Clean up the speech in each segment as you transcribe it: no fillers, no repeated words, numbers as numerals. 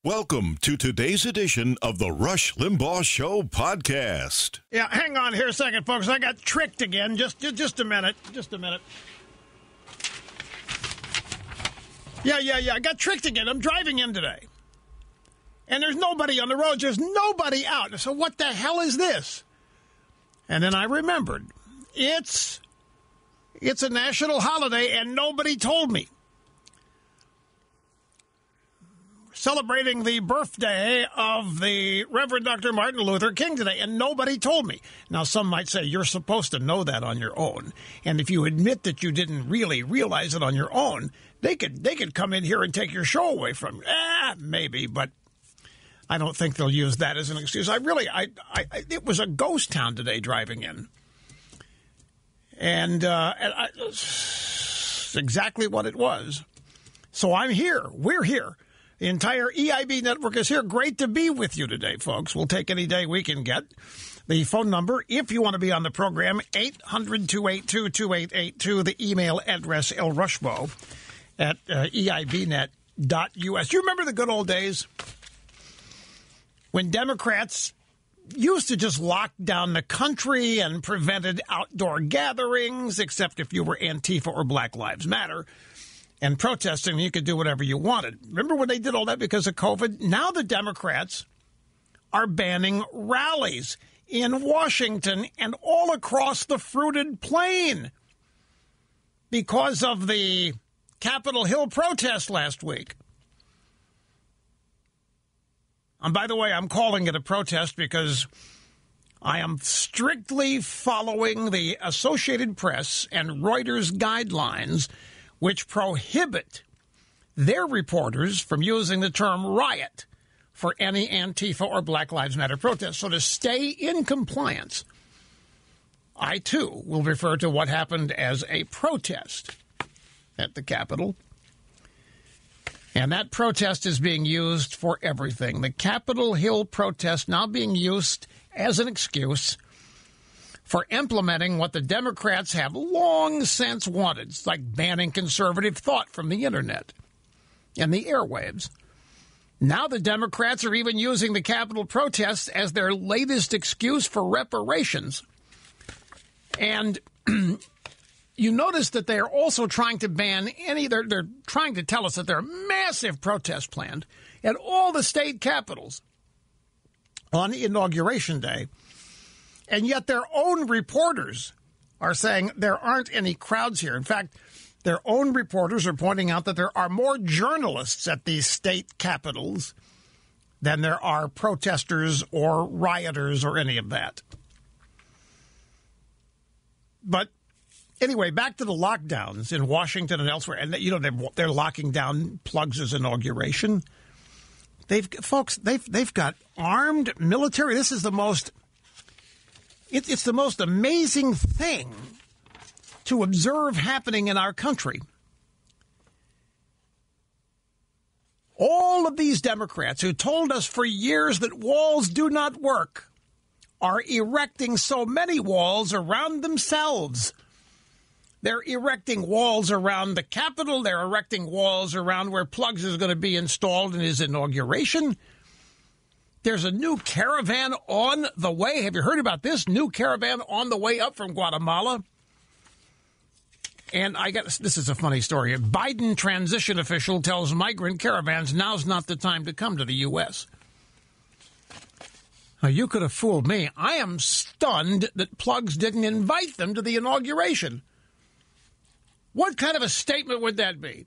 Welcome to today's edition of the Rush Limbaugh Show podcast. Yeah, hang on here a second, folks. I got tricked again. Just a minute. Yeah. I got tricked again. I'm driving in today. And there's nobody on the road. There's nobody out. So what the hell is this? And then I remembered. It's a national holiday and nobody told me. Celebrating the birthday of the Reverend Dr. Martin Luther King today, and nobody told me. Now, some might say you're supposed to know that on your own, and if you admit that you didn't really realize it on your own, they could come in here and take your show away from you. Maybe, but I don't think they'll use that as an excuse. It was a ghost town today driving in, and it's exactly what it was. So I'm here. We're here. The entire EIB network is here. Great to be with you today, folks. We'll take any day we can get. The phone number, if you want to be on the program, 800-282-2882. The email address, lrushbo@eibnet.us. You remember the good old days when Democrats used to just lock down the country and prevented outdoor gatherings, except if you were Antifa or Black Lives Matter? And protesting, you could do whatever you wanted. Remember when they did all that because of COVID? Now the Democrats are banning rallies in Washington and all across the fruited plain because of the Capitol Hill protest last week. And by the way, I'm calling it a protest because I am strictly following the Associated Press and Reuters guidelines, which prohibit their reporters from using the term riot for any Antifa or Black Lives Matter protest. So to stay in compliance, I, too, will refer to what happened as a protest at the Capitol. And that protest is being used for everything. The Capitol Hill protest now being used as an excuse for implementing what the Democrats have long since wanted. It's like banning conservative thought from the internet and the airwaves. Now the Democrats are even using the Capitol protests as their latest excuse for reparations. And you notice that they're also trying to ban they're trying to tell us that there are massive protests planned at all the state capitals on Inauguration Day. And yet their own reporters are saying there aren't any crowds here. In fact, their own reporters are pointing out that there are more journalists at these state capitals than there are protesters or rioters or any of that. But anyway, back to the lockdowns in Washington and elsewhere. And, you know, they're locking down Pluggs' inauguration. They've got armed military. This is the most... It's the most amazing thing to observe happening in our country. All of these Democrats who told us for years that walls do not work are erecting so many walls around themselves. They're erecting walls around the Capitol. They're erecting walls around where Pluggs is going to be installed in his inauguration. There's a new caravan on the way. Have you heard about this? New caravan on the way up from Guatemala. And this is a funny story. A Biden transition official tells migrant caravans now's not the time to come to the U.S. Now, you could have fooled me. I am stunned that Pluggs didn't invite them to the inauguration. What kind of a statement would that be?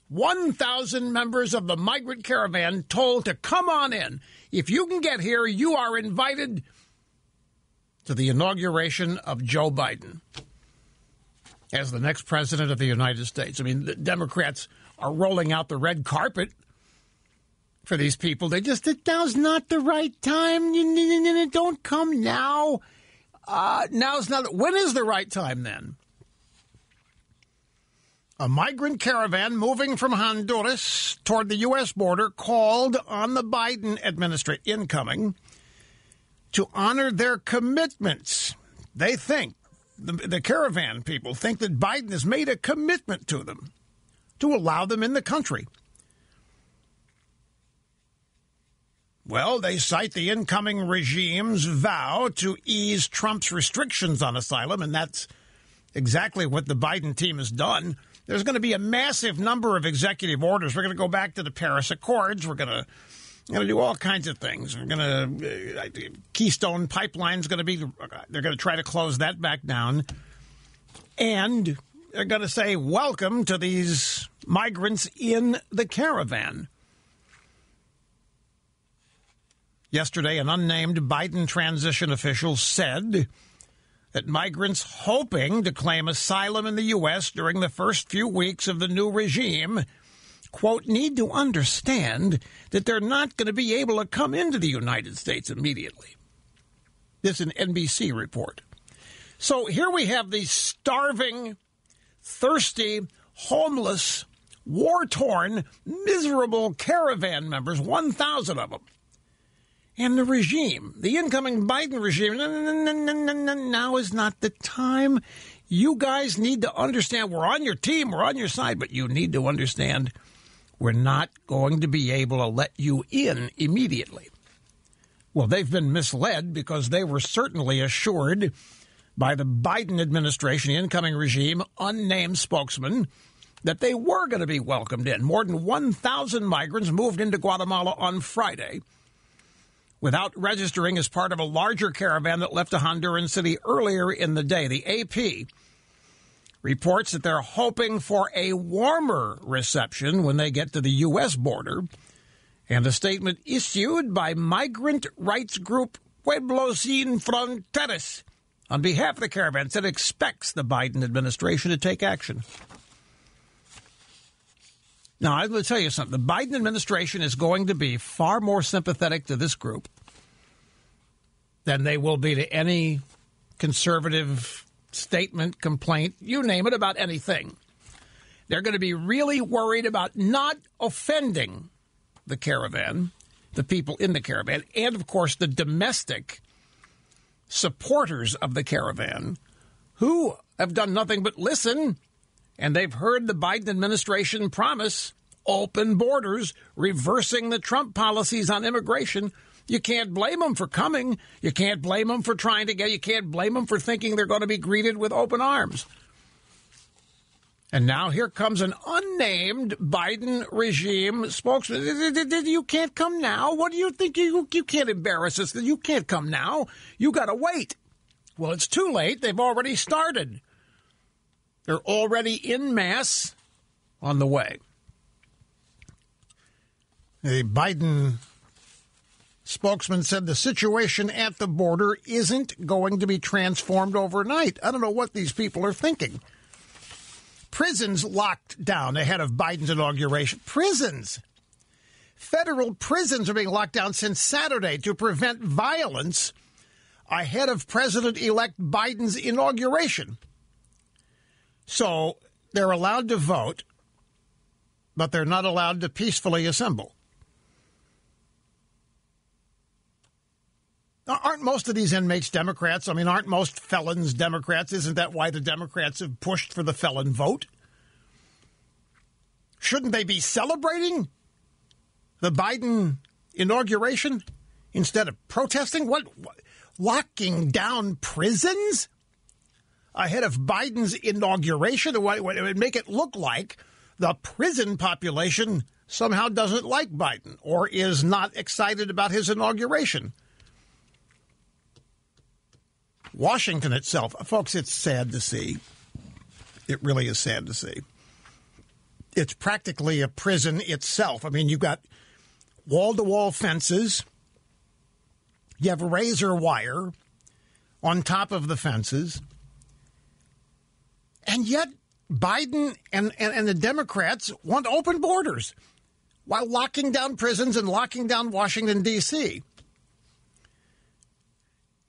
1,000 members of the migrant caravan told to come on in. If you can get here, you are invited to the inauguration of Joe Biden as the next president of the United States. I mean, the Democrats are rolling out the red carpet for these people. They just, now's not the right time. Don't come now. Now's not. When is the right time then? A migrant caravan moving from Honduras toward the U.S. border called on the Biden administration, incoming, to honor their commitments. They think, the caravan people think that Biden has made a commitment to them to allow them in the country. Well, they cite the incoming regime's vow to ease Trump's restrictions on asylum, and that's exactly what the Biden team has done. There's going to be a massive number of executive orders. We're going to go back to the Paris Accords. We're going to do all kinds of things. We're going to Keystone Pipeline's going to be. They're going to try to close that back down, and they're going to say welcome to these migrants in the caravan. Yesterday, an unnamed Biden transition official said that migrants hoping to claim asylum in the U.S. during the first few weeks of the new regime, quote, need to understand that they're not going to be able to come into the United States immediately. This is an NBC report. So here we have these starving, thirsty, homeless, war-torn, miserable caravan members, 1,000 of them. And the regime, the incoming Biden regime, now is not the time. You guys need to understand we're on your team, we're on your side, but you need to understand we're not going to be able to let you in immediately. Well, they've been misled because they were certainly assured by the Biden administration, the incoming regime, unnamed spokesman, that they were going to be welcomed in. More than 1,000 migrants moved into Guatemala on Friday without registering as part of a larger caravan that left a Honduran city earlier in the day. The AP reports that they're hoping for a warmer reception when they get to the U.S. border. And a statement issued by migrant rights group Pueblos Sin Fronteras on behalf of the caravan said it expects the Biden administration to take action. Now, I'm going to tell you something. The Biden administration is going to be far more sympathetic to this group than they will be to any conservative statement, complaint, you name it, about anything. They're going to be really worried about not offending the caravan, the people in the caravan, and, of course, the domestic supporters of the caravan who have done nothing but listen. And they've heard the Biden administration promise open borders, reversing the Trump policies on immigration. You can't blame them for coming. You can't blame them for trying to get. You can't blame them for thinking they're going to be greeted with open arms. And now here comes an unnamed Biden regime spokesman. You can't come now? What do you think? You can't embarrass us. You can't come now. You got to wait. Well, it's too late. They've already started. They're already en masse on the way. The Biden spokesman said the situation at the border isn't going to be transformed overnight. I don't know what these people are thinking. Prisons locked down ahead of Biden's inauguration. Prisons. Federal prisons are being locked down since Saturday to prevent violence ahead of President-elect Biden's inauguration. So they're allowed to vote, but they're not allowed to peacefully assemble. Aren't most of these inmates Democrats? I mean, aren't most felons Democrats? Isn't that why the Democrats have pushed for the felon vote? Shouldn't they be celebrating the Biden inauguration instead of protesting? What locking down prisons ahead of Biden's inauguration? It would make it look like the prison population somehow doesn't like Biden or is not excited about his inauguration. Washington itself, folks, it's sad to see. It really is sad to see. It's practically a prison itself. I mean, you've got wall-to-wall fences. You have razor wire on top of the fences. And yet Biden and the Democrats want open borders while locking down prisons and locking down Washington, D.C.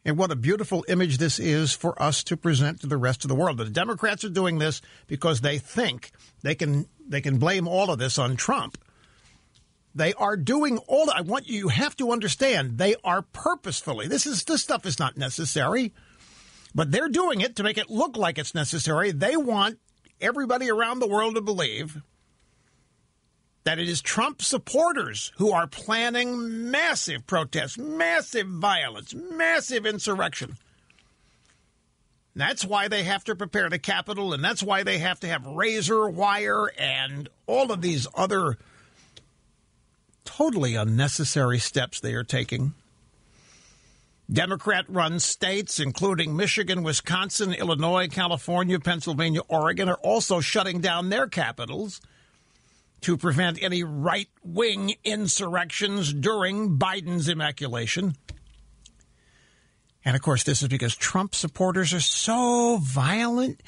And what a beautiful image this is for us to present to the rest of the world. The Democrats are doing this because they think they can blame all of this on Trump. They are doing all that. You have to understand, they are purposefully. This stuff is not necessary, but they're doing it to make it look like it's necessary. They want everybody around the world to believe that it is Trump supporters who are planning massive protests, massive violence, massive insurrection. That's why they have to prepare the Capitol, and that's why they have to have razor wire and all of these other totally unnecessary steps they are taking. Democrat-run states, including Michigan, Wisconsin, Illinois, California, Pennsylvania, Oregon, are also shutting down their capitals to prevent any right-wing insurrections during Biden's immaculation. And, of course, this is because Trump supporters are so violent.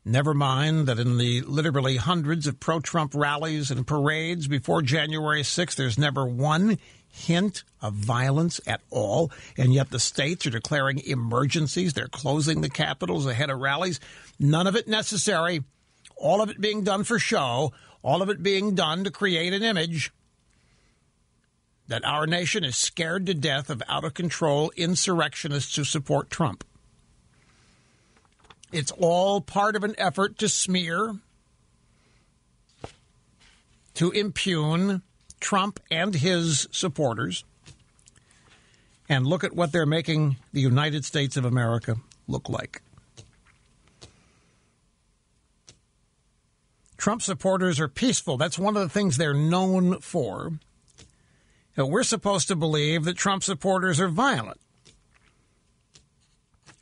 Never mind that in the literally hundreds of pro-Trump rallies and parades before January 6th, there's never one hint of violence at all. And yet the states are declaring emergencies. They're closing the capitals ahead of rallies. None of it necessary. All of it being done for show. All of it being done to create an image that our nation is scared to death of out-of-control insurrectionists who support Trump. It's all part of an effort to smear, to impugn Trump and his supporters. And look at what they're making the United States of America look like. Trump supporters are peaceful. That's one of the things they're known for. Now, we're supposed to believe that Trump supporters are violent.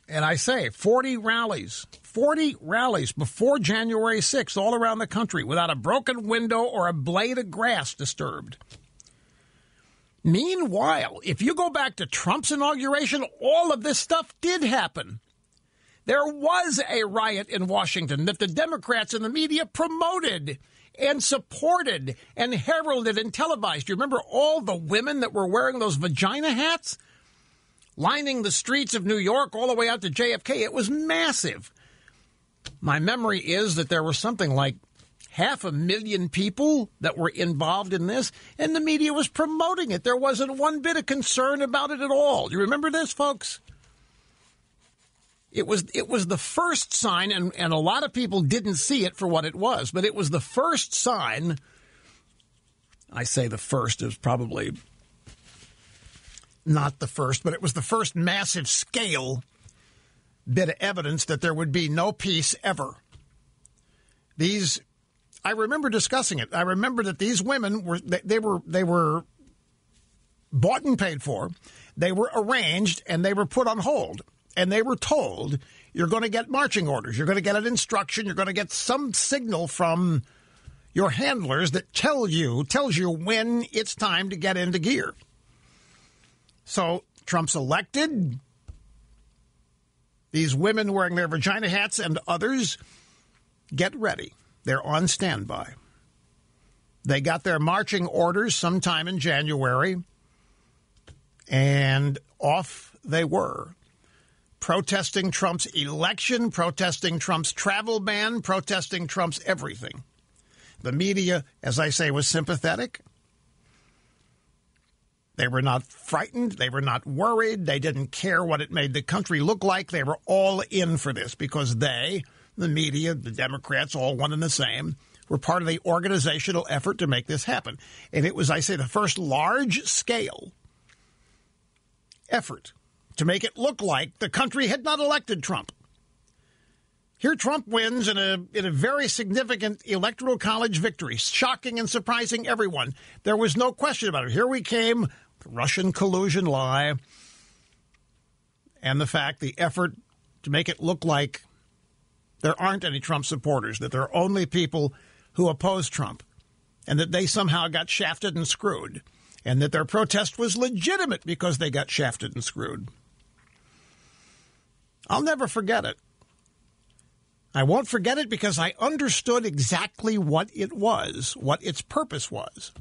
And I say 40 rallies before January 6th all around the country without a broken window or a blade of grass disturbed. Meanwhile, if you go back to Trump's inauguration, all of this stuff did happen. There was a riot in Washington that the Democrats and the media promoted and supported and heralded and televised. You remember all the women that were wearing those vagina hats? Lining the streets of New York all the way out to JFK. It was massive. My memory is that there were something like 500,000 people that were involved in this, and the media was promoting it. There wasn't one bit of concern about it at all. You remember this, folks? It was the first sign, and a lot of people didn't see it for what it was, but it was the first sign. I say the first is probably not the first, but it was the first massive scale bit of evidence that there would be no peace ever. I remember discussing it. I remember that these women were bought and paid for. They were arranged and they were put on hold. And they were told, you're going to get marching orders. You're going to get an instruction. You're going to get some signal from your handlers that tells you when it's time to get into gear. So Trump's elected. These women wearing their vagina hats and others get ready. They're on standby. They got their marching orders sometime in January, and off they were. Protesting Trump's election, protesting Trump's travel ban, protesting Trump's everything. The media, as I say, was sympathetic. They were not frightened. They were not worried. They didn't care what it made the country look like. They were all in for this because they, the media, the Democrats, all one and the same, were part of the organizational effort to make this happen. And it was, I say, the first large-scale effort to make it look like the country had not elected Trump. Here Trump wins in a very significant electoral college victory, shocking and surprising everyone. There was no question about it. Here we came, Russian collusion lie, and the effort to make it look like there aren't any Trump supporters, that there are only people who oppose Trump, and that they somehow got shafted and screwed, and that their protest was legitimate because they got shafted and screwed. I'll never forget it. I won't forget it because I understood exactly what it was, what its purpose was.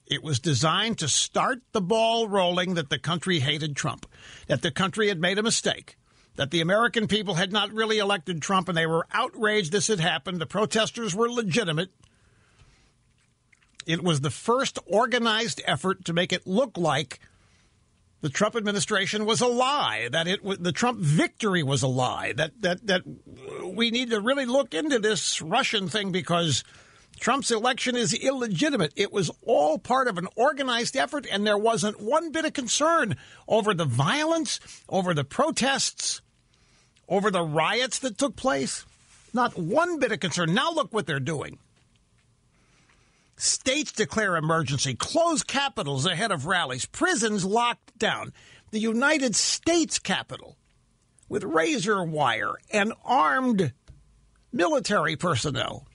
It was designed to start the ball rolling that the country hated Trump, that the country had made a mistake, that the American people had not really elected Trump, and they were outraged this had happened. The protesters were legitimate. It was the first organized effort to make it look like the Trump administration was a lie, that the Trump victory was a lie, that we need to really look into this Russian thing because Trump's election is illegitimate. It was all part of an organized effort, and there wasn't one bit of concern over the violence, over the protests, over the riots that took place. Not one bit of concern. Now look what they're doing. States declare emergency, close capitals ahead of rallies, prisons locked down. The United States Capitol with razor wire and armed military personnel.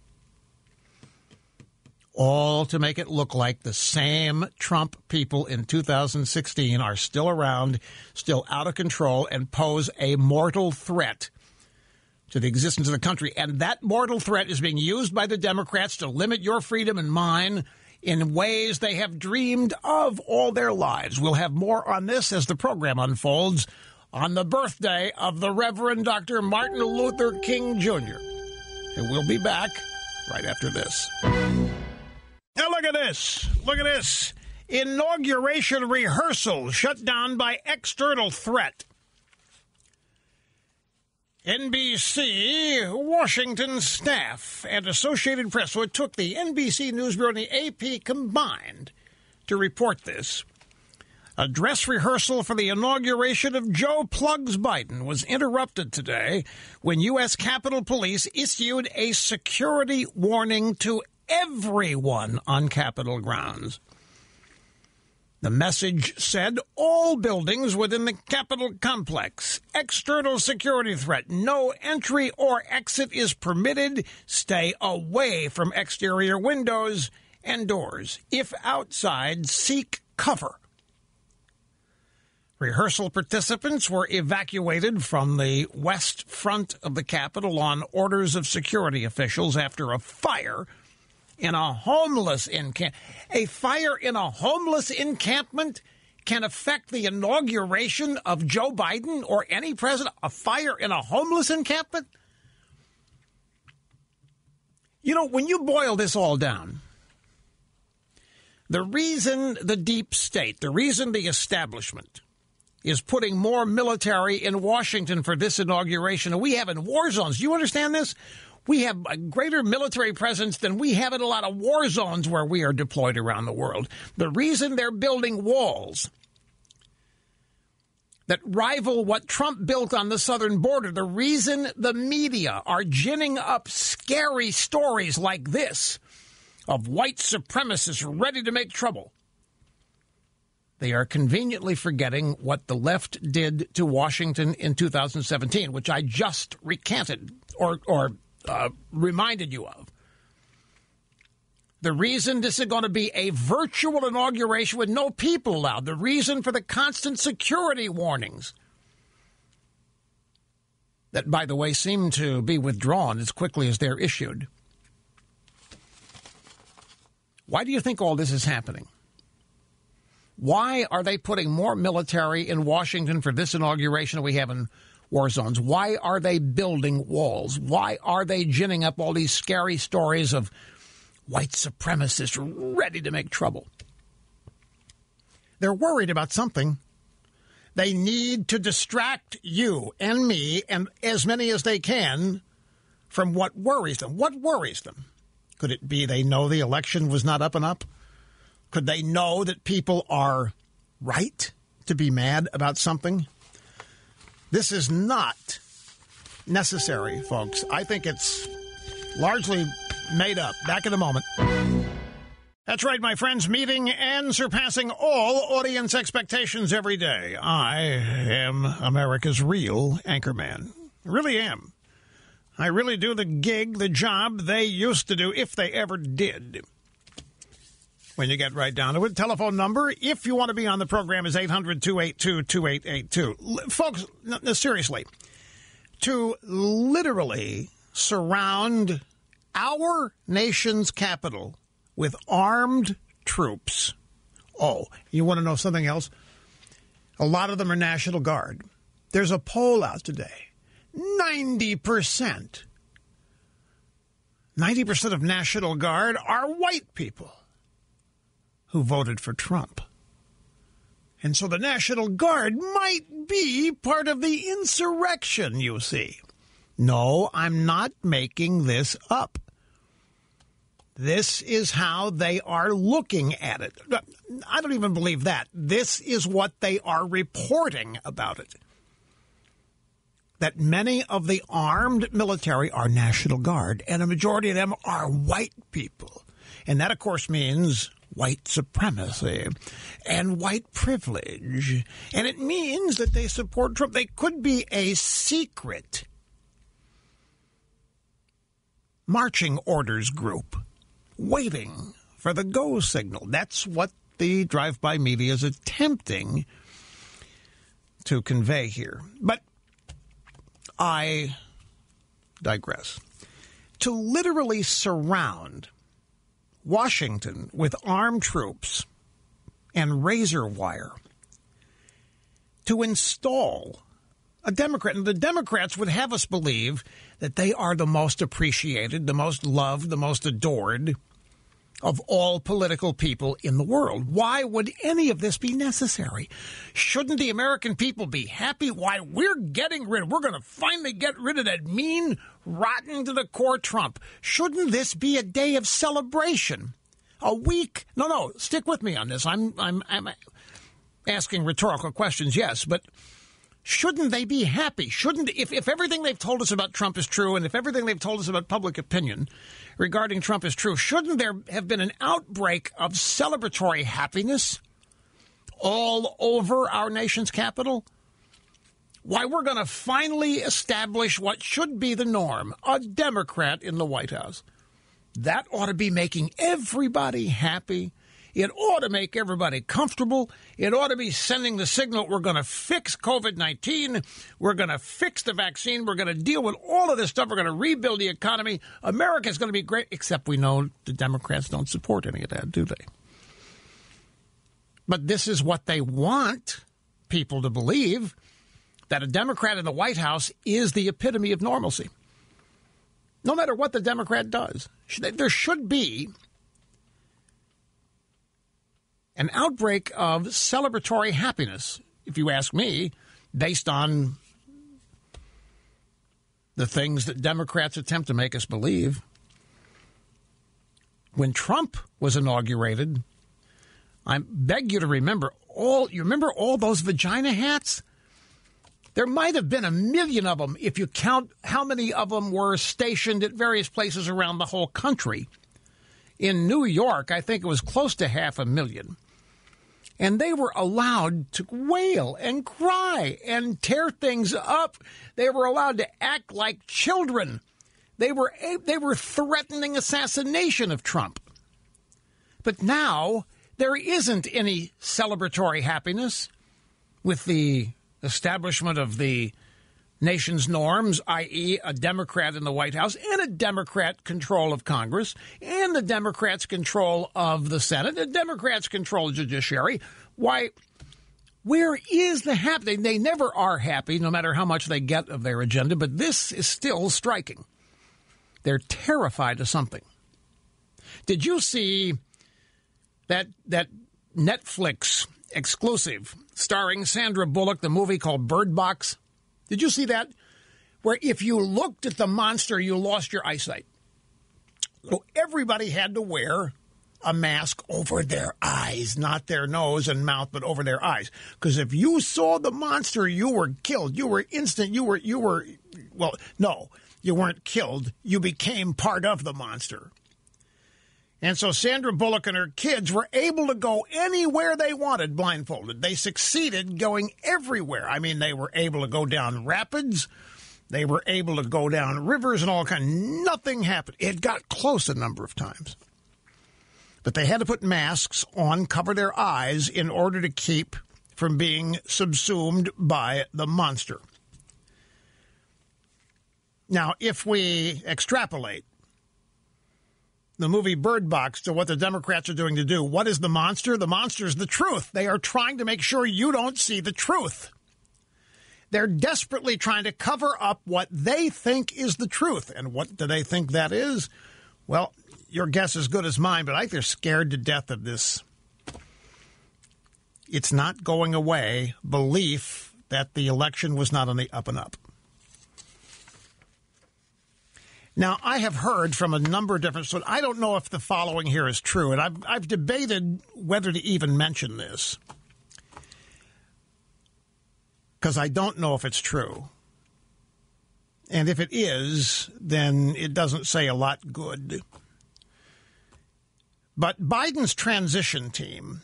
All to make it look like the same Trump people in 2016 are still around, still out of control, and pose a mortal threat to the existence of the country. And that mortal threat is being used by the Democrats to limit your freedom and mine in ways they have dreamed of all their lives. We'll have more on this as the program unfolds on the birthday of the Reverend Dr. Martin Luther King Jr. And we'll be back right after this. Now look at this. Look at this. Inauguration rehearsal shut down by external threat. NBC, Washington staff, and Associated Press. So it took the NBC News Bureau and the AP combined to report this. A dress rehearsal for the inauguration of Joe Plugs Biden was interrupted today when U.S. Capitol Police issued a security warning to everyone on Capitol grounds. The message said all buildings within the Capitol complex, external security threat, no entry or exit is permitted. Stay away from exterior windows and doors. If outside, seek cover. Rehearsal participants were evacuated from the west front of the Capitol on orders of security officials after a fire in a homeless encampment. A fire in a homeless encampment can affect the inauguration of Joe Biden or any president. A fire in a homeless encampment? You know, when you boil this all down, the reason the deep state, the reason the establishment is putting more military in Washington for this inauguration, and we have in war zones. Do you understand this? We have a greater military presence than we have in a lot of war zones where we are deployed around the world. The reason they're building walls that rival what Trump built on the southern border, the reason the media are ginning up scary stories like this of white supremacists ready to make trouble, they are conveniently forgetting what the left did to Washington in 2017, which I just recanted or reminded you of. The reason this is going to be a virtual inauguration with no people allowed, the reason for the constant security warnings that, by the way, seem to be withdrawn as quickly as they're issued. Why do you think all this is happening? Why are they putting more military in Washington for this inauguration than we have in war zones? Why are they building walls? Why are they ginning up all these scary stories of white supremacists ready to make trouble? They're worried about something. They need to distract you and me and as many as they can from what worries them. What worries them? Could it be they know the election was not up and up? Could they know that people are right to be mad about something? This is not necessary, folks. I think it's largely made up. Back in a moment. That's right, my friends. Meeting and surpassing all audience expectations every day. I am America's real anchorman. I really am. I really do the gig, the job they used to do, if they ever did. When you get right down to it, telephone number, if you want to be on the program, is 800-282-2882. Folks, seriously, to literally surround our nation's capital with armed troops. Oh, you want to know something else? A lot of them are National Guard. There's a poll out today. 90% of National Guard are white people who voted for Trump. And so the National Guard might be part of the insurrection, you see. No, I'm not making this up. This is how they are looking at it. I don't even believe that. This is what they are reporting about it. That many of the armed military are National Guard, and a majority of them are white people. And that, of course, means white supremacy and white privilege. And it means that they support Trump. They could be a secret marching orders group waiting for the go signal. That's what the drive-by media is attempting to convey here. But I digress. To literally surround Washington with armed troops and razor wire to install a Democrat. And the Democrats would have us believe that they are the most appreciated, the most loved, the most adored of all political people in the world. Why would any of this be necessary? Shouldn't the American people be happy? Why, we're going to finally get rid of that mean, rotten to the core Trump. Shouldn't this be a day of celebration? A week? No, stick with me on this. I'm asking rhetorical questions, yes, but shouldn't they be happy? If everything they've told us about Trump is true, and if everything they've told us about public opinion regarding Trump is true, shouldn't there have been an outbreak of celebratory happiness all over our nation's capital? Why, we're going to finally establish what should be the norm, a Democrat in the White House. That ought to be making everybody happy. It ought to make everybody comfortable. It ought to be sending the signal, we're going to fix COVID-19. We're going to fix the vaccine. We're going to deal with all of this stuff. We're going to rebuild the economy. America's going to be great, except we know the Democrats don't support any of that, do they? But this is what they want people to believe, that a Democrat in the White House is the epitome of normalcy. No matter what the Democrat does, there should be an outbreak of celebratory happiness, if you ask me, based on the things that Democrats attempt to make us believe. When Trump was inaugurated, I beg you to remember all those vagina hats? There might have been 1 million of them if you count how many of them were stationed at various places around the whole country. In New York, I think it was close to 500,000. And they were allowed to wail and cry and tear things up. They were allowed to act like children. They were threatening assassination of Trump. But now there isn't any celebratory happiness with the establishment of the nation's norms, i.e. a Democrat in the White House and a Democrat control of Congress and the Democrats' control of the Senate, the Democrats' control of the judiciary. Why, where is the happy? They never are happy, no matter how much they get of their agenda, but this is still striking. They're terrified of something. Did you see that Netflix exclusive starring Sandra Bullock, the movie called Bird Box? Did you see that? Where if you looked at the monster, you lost your eyesight. So everybody had to wear a mask over their eyes, not their nose and mouth, but over their eyes. Because if you saw the monster, you were killed. You were instant. You weren't killed. You became part of the monster. And so Sandra Bullock and her kids were able to go anywhere they wanted blindfolded. They succeeded going everywhere. I mean, they were able to go down rapids. They were able to go down rivers and all kinds. Nothing happened. It got close a number of times. But they had to put masks on, cover their eyes, in order to keep from being subsumed by the monster. Now, if we extrapolate the movie Bird Box to what the Democrats are doing to do, what is the monster? The monster is the truth. They are trying to make sure you don't see the truth. They're desperately trying to cover up what they think is the truth. And what do they think that is? Well, your guess is as good as mine, but I think they're scared to death of this it's not going away belief that the election was not on the up and up. Now, I have heard from a number of different sources. I don't know if the following here is true, and I've debated whether to even mention this because I don't know if it's true. And if it is, then it doesn't say a lot good. But Biden's transition team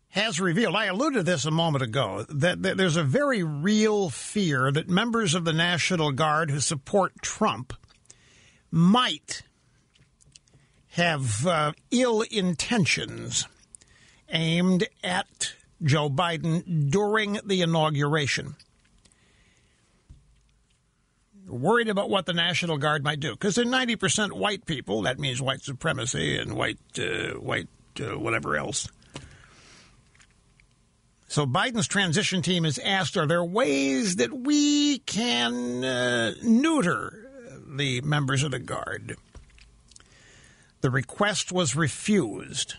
has revealed, I alluded to this a moment ago, that there's a very real fear that members of the National Guard who support Trump might have ill intentions aimed at Joe Biden during the inauguration. Worried about what the National Guard might do, because they're 90% white people. That means white supremacy and white whatever else. So Biden's transition team is asked, are there ways that we can neuter the members of the Guard? The request was refused.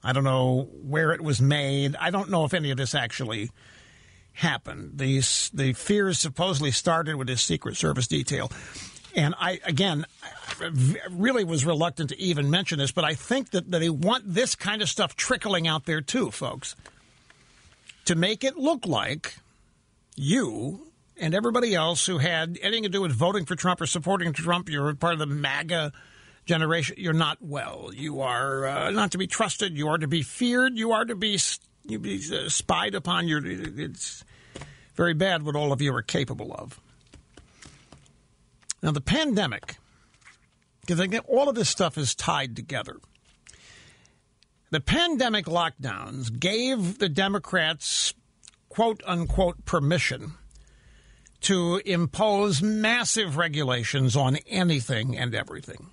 I don't know where it was made. I don't know if any of this actually happened. The fears supposedly started with his Secret Service detail. And I really was reluctant to even mention this, but I think that they want this kind of stuff trickling out there too, folks, to make it look like you and everybody else who had anything to do with voting for Trump or supporting Trump, you're part of the MAGA generation, you're not well. You are not to be trusted. You are to be feared. You are to be spied upon. It's very bad what all of you are capable of. Now, the pandemic, because I think all of this stuff is tied together. The pandemic lockdowns gave the Democrats, quote unquote, permission to impose massive regulations on anything and everything.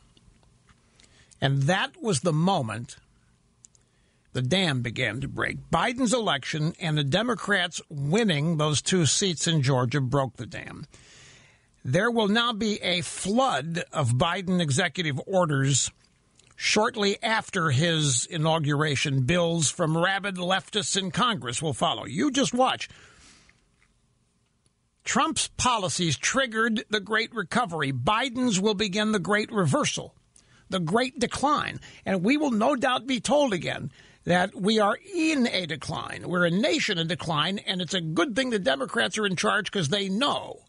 And that was the moment the dam began to break. Biden's election and the Democrats winning those 2 seats in Georgia broke the dam. There will now be a flood of Biden executive orders shortly after his inauguration. Bills from rabid leftists in Congress will follow. You just watch. Trump's policies triggered the Great Recovery. Biden's will begin the Great Reversal, the Great Decline. And we will no doubt be told again that we are in a decline. We're a nation in decline, and it's a good thing the Democrats are in charge because they know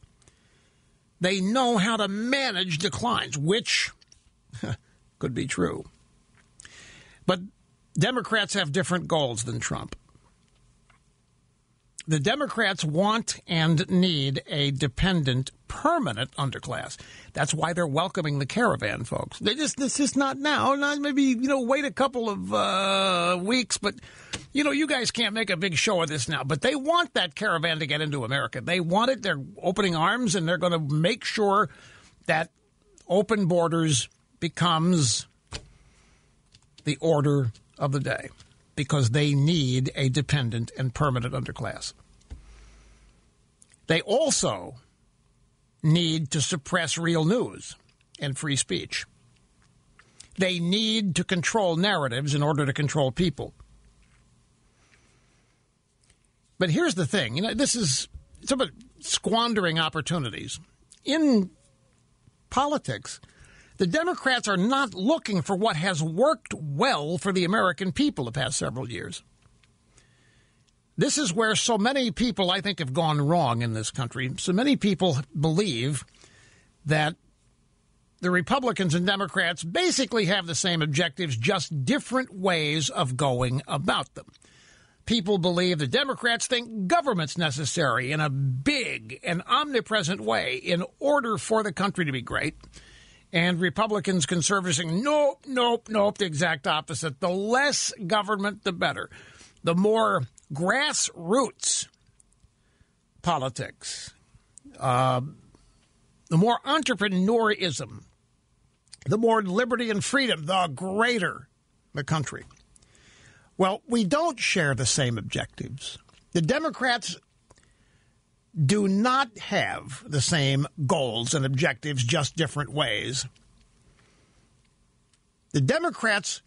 how to manage declines, which could be true. But Democrats have different goals than Trump. The Democrats want and need a dependent, permanent underclass. That's why they're welcoming the caravan, folks. This is not now. Not maybe, wait a couple of weeks. But, you guys can't make a big show of this now. But they want that caravan to get into America. They want it. They're opening arms, and they're going to make sure that open borders becomes the order of the day, because they need a dependent and permanent underclass. They also need to suppress real news and free speech. They need to control narratives in order to control people. But here's the thing. It's about squandering opportunities. In politics, the Democrats are not looking for what has worked well for the American people the past several years. This is where so many people, I think, have gone wrong in this country. So many people believe that the Republicans and Democrats basically have the same objectives, just different ways of going about them. People believe the Democrats think government's necessary in a big and omnipresent way in order for the country to be great. And Republicans, conservatives saying, nope, the exact opposite. The less government, the better. The more grassroots politics, the more entrepreneurism, the more liberty and freedom, the greater the country. Well, we don't share the same objectives. The Democrats do not have the same goals and objectives, just different ways. The Democrats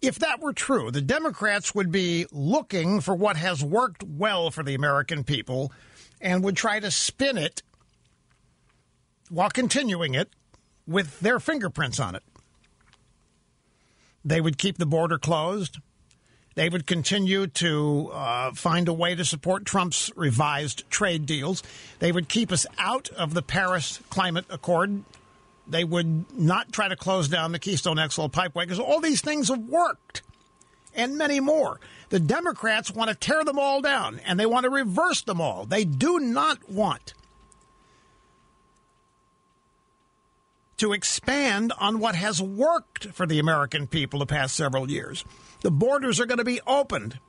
If that were true, the Democrats would be looking for what has worked well for the American people and would try to spin it while continuing it with their fingerprints on it. They would keep the border closed. They would continue to find a way to support Trump's revised trade deals. They would keep us out of the Paris Climate Accord. They would not try to close down the Keystone XL Pipeway because all these things have worked, and many more. The Democrats want to tear them all down, and they want to reverse them all. They do not want to expand on what has worked for the American people the past several years. The borders are going to be opened.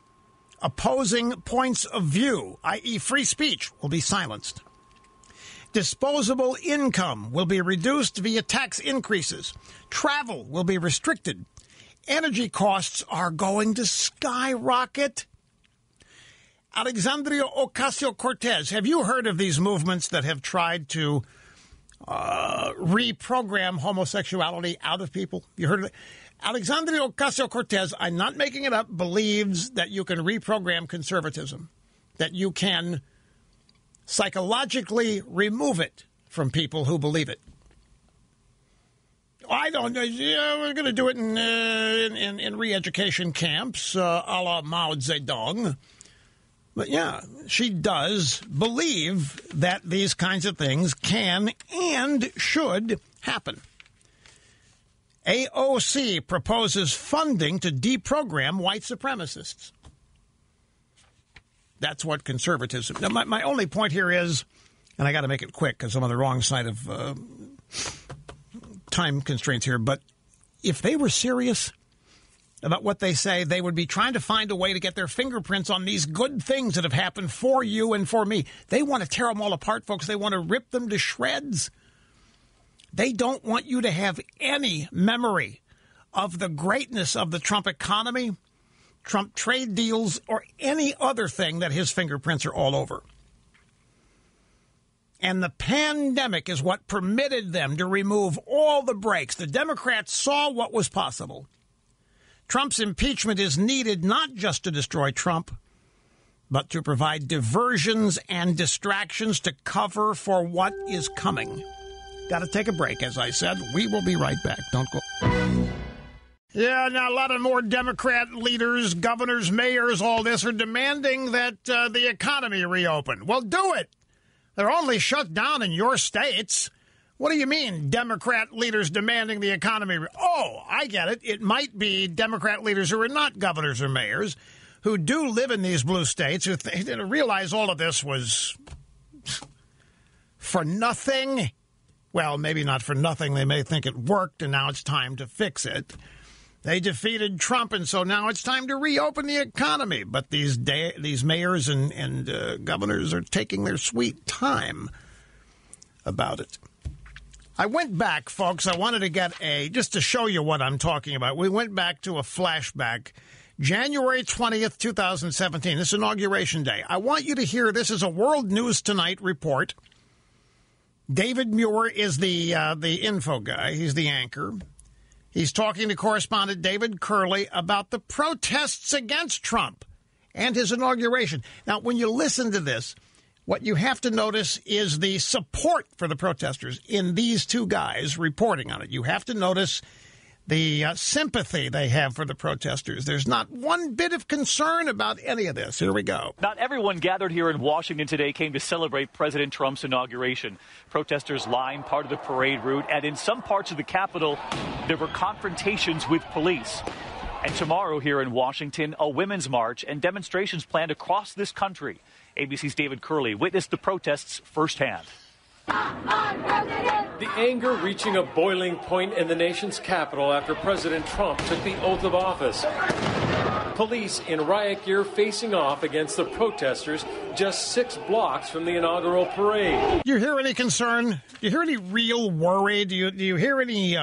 Opposing points of view, i.e. free speech, will be silenced. Disposable income will be reduced via tax increases. Travel will be restricted. Energy costs are going to skyrocket. Alexandria Ocasio-Cortez, have you heard of these movements that have tried to reprogram homosexuality out of people? You heard of it? Alexandria Ocasio-Cortez, I'm not making it up, believes that you can reprogram conservatism, that you can psychologically remove it from people who believe it. I don't know. Yeah, we're going to do it in re-education camps, a la Mao Zedong. But yeah, she does believe that these kinds of things can and should happen. AOC proposes funding to deprogram white supremacists. That's what conservatism... Now, my only point here is, and I got to make it quick because I'm on the wrong side of time constraints here, but if they were serious about what they say, they would be trying to find a way to get their fingerprints on these good things that have happened for you and for me. They want to tear them all apart, folks. They want to rip them to shreds. They don't want you to have any memory of the greatness of the Trump economy, Trump trade deals, or any other thing that his fingerprints are all over. And the pandemic is what permitted them to remove all the brakes. The Democrats saw what was possible. Trump's impeachment is needed not just to destroy Trump, but to provide diversions and distractions to cover for what is coming. Got to take a break, as I said. We will be right back. Don't go. Yeah, now a lot of more Democrat leaders, governors, mayors, all this are demanding that the economy reopen. Well, do it. They're only shut down in your states. What do you mean, Democrat leaders demanding the economy? Oh, I get it. It might be Democrat leaders who are not governors or mayors who do live in these blue states who didn't realize all of this was for nothing. Well, maybe not for nothing. They may think it worked, and now it's time to fix it. They defeated Trump, and so now it's time to reopen the economy. But these mayors and governors are taking their sweet time about it. I went back, folks. I wanted to get just to show you what I'm talking about. We went back to a flashback. January 20th, 2017. This is Inauguration Day. I want you to hear this is a World News Tonight report. David Muir is the info guy. He's the anchor. He's talking to correspondent David Curley about the protests against Trump and his inauguration. Now, when you listen to this, what you have to notice is the support for the protesters in these two guys reporting on it. You have to notice the sympathy they have for the protesters. There's not one bit of concern about any of this. Here we go. Not everyone gathered here in Washington today came to celebrate President Trump's inauguration. Protesters lined part of the parade route, and in some parts of the Capitol, there were confrontations with police. And tomorrow here in Washington, a women's march and demonstrations planned across this country. ABC's David Curley witnessed the protests firsthand. The anger reaching a boiling point in the nation's capital after President Trump took the oath of office. Police in riot gear facing off against the protesters just 6 blocks from the inaugural parade. Do you hear any concern? Do you hear any real worry? Do you hear any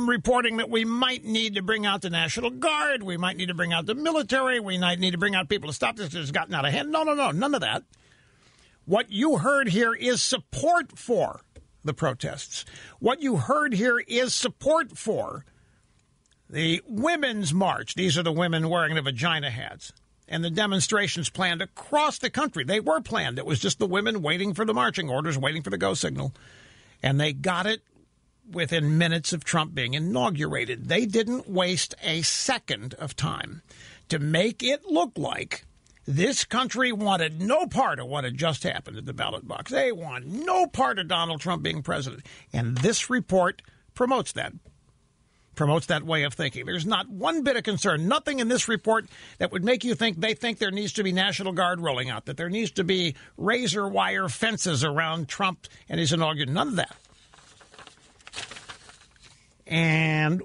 reporting that we might need to bring out the National Guard, we might need to bring out the military, we might need to bring out people to stop this because it's gotten out of hand? No, none of that. What you heard here is support for the protests. What you heard here is support for the Women's March. These are the women wearing the vagina hats. And the demonstrations planned across the country. They were planned. It was just the women waiting for the marching orders, waiting for the go signal. And they got it within minutes of Trump being inaugurated. They didn't waste a second of time to make it look like this country wanted no part of what had just happened at the ballot box. They want no part of Donald Trump being president. And this report promotes that way of thinking. There's not one bit of concern, nothing in this report that would make you think they think there needs to be National Guard rolling out, that there needs to be razor wire fences around Trump and his inauguration. None of that. And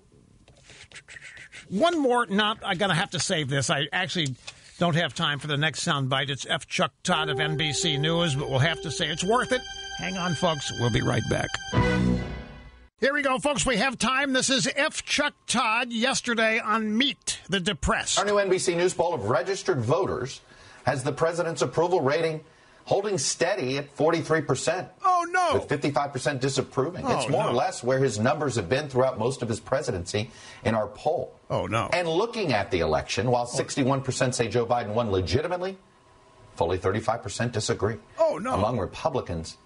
one more, I'm going to have to save this. I actually don't have time for the next soundbite. It's F. Chuck Todd of NBC News, but we'll have to say it's worth it. Hang on, folks. We'll be right back. Here we go, folks. We have time. This is F. Chuck Todd yesterday on Meet the Depressed. Our new NBC News poll of registered voters has the president's approval rating holding steady at 43%. Oh, no. With 55% disapproving. It's more or less where his numbers have been throughout most of his presidency in our poll. Oh, no. And looking at the election, while 61% say Joe Biden won legitimately, fully 35% disagree. Oh, no. Among Republicans,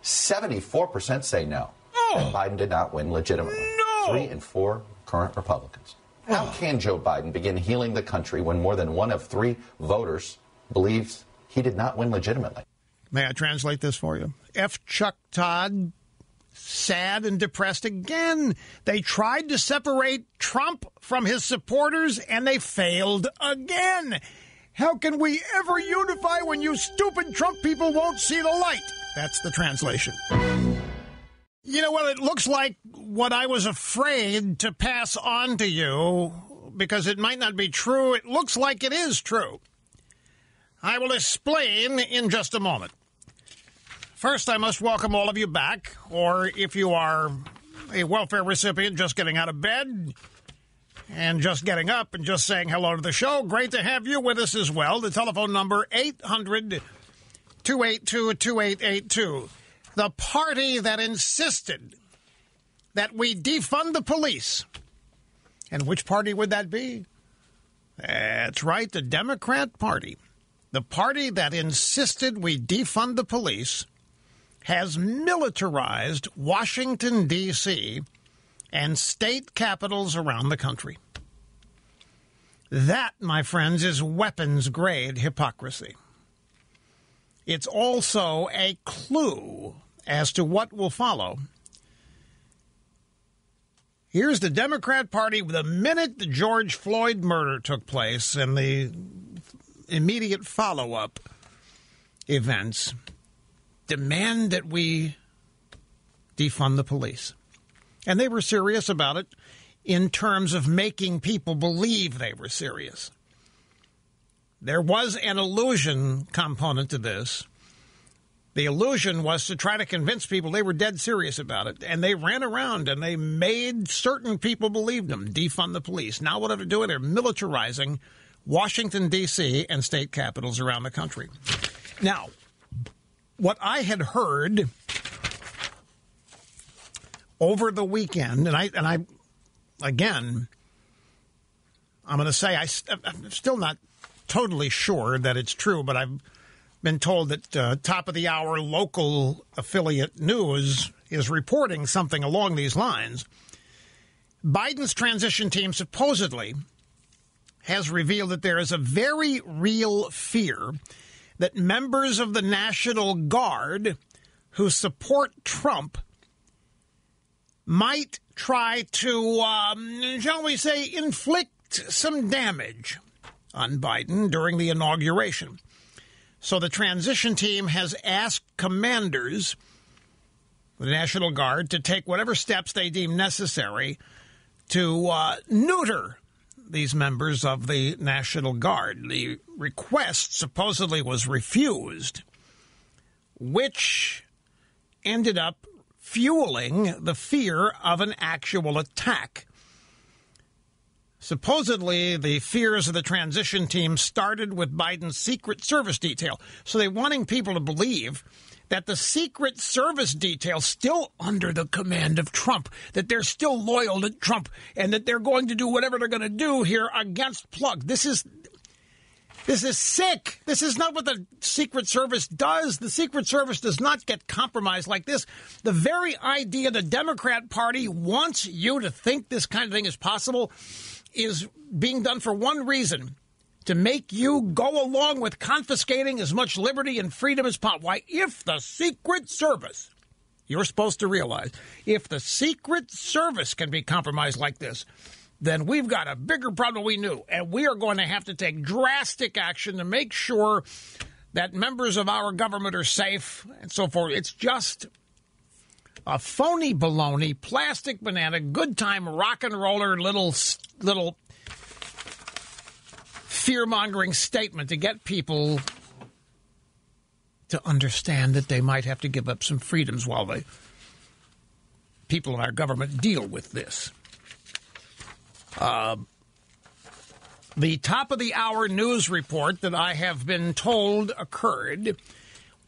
74% say no. And Biden did not win legitimately. No! 3 in 4 current Republicans. How can Joe Biden begin healing the country when more than 1 of 3 voters believes he did not win legitimately? May I translate this for you? F. Chuck Todd, sad and depressed again. They tried to separate Trump from his supporters, and they failed again. How can we ever unify when you stupid Trump people won't see the light? That's the translation. You know, well, it looks like what I was afraid to pass on to you, because it might not be true, it looks like it is true. I will explain in just a moment. First, I must welcome all of you back, or if you are a welfare recipient just getting out of bed and just getting up and just saying hello to the show, great to have you with us as well. The telephone number, 800-282-2882. The party that insisted that we defund the police. And which party would that be? That's right, the Democrat Party. The party that insisted we defund the police has militarized Washington, D.C. and state capitals around the country. That, my friends, is weapons-grade hypocrisy. It's also a clue as to what will follow. Here's the Democrat Party the minute the George Floyd murder took place and the immediate follow-up events demand that we defund the police. And they were serious about it in terms of making people believe they were serious. There was an illusion component to this. The illusion was to try to convince people they were dead serious about it. And they ran around and they made certain people believe them. Defund the police. Now what are they doing? They're militarizing Washington, D.C. and state capitals around the country. Now, what I had heard over the weekend, and I again, I'm going to say I'm still not totally sure that it's true, but I've been told that top of the hour local affiliate news is reporting something along these lines. Biden's transition team supposedly has revealed that there is a very real fear that members of the National Guard who support Trump might try to, shall we say, inflict some damage on Biden during the inauguration. So the transition team has asked commanders of the National Guard to take whatever steps they deem necessary to neuter these members of the National Guard. The request supposedly was refused, which ended up fueling the fear of an actual attack. Supposedly, the fears of the transition team started with Biden's Secret Service detail. So they're wanting people to believe that the Secret Service detail still under the command of Trump, that they're still loyal to Trump, and that they're going to do whatever they're going to do here against Plug. This is sick. This is not what the Secret Service does. The Secret Service does not get compromised like this. The very idea the Democrat Party wants you to think this kind of thing is possible is being done for one reason: to make you go along with confiscating as much liberty and freedom as possible. Why, if the Secret Service, you're supposed to realize, if the Secret Service can be compromised like this, then we've got a bigger problem than we knew. And we are going to have to take drastic action to make sure that members of our government are safe and so forth. It's just a phony baloney, plastic banana, good time rock and roller little fear-mongering statement to get people to understand that they might have to give up some freedoms while the people in our government deal with this. The top-of-the-hour news report that I have been told occurred: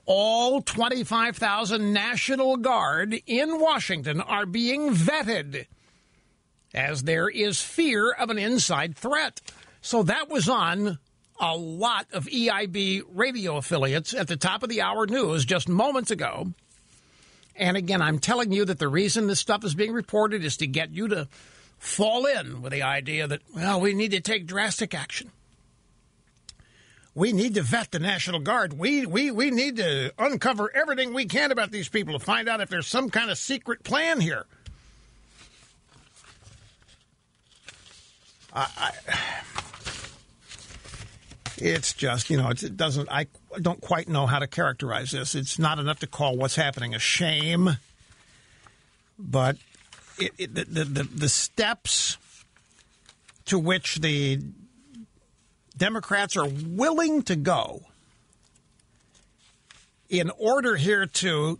all 25,000 National Guard in Washington are being vetted as there is fear of an inside threat. So that was on a lot of EIB radio affiliates at the top of the hour news just moments ago. And again, I'm telling you that the reason this stuff is being reported is to get you to fall in with the idea that, well, we need to take drastic action. We need to vet the National Guard. We need to uncover everything we can about these people to find out if there's some kind of secret plan here. It's just, it doesn't, I don't quite know how to characterize this. It's not enough to call what's happening a shame, but the steps to which the Democrats are willing to go in order here to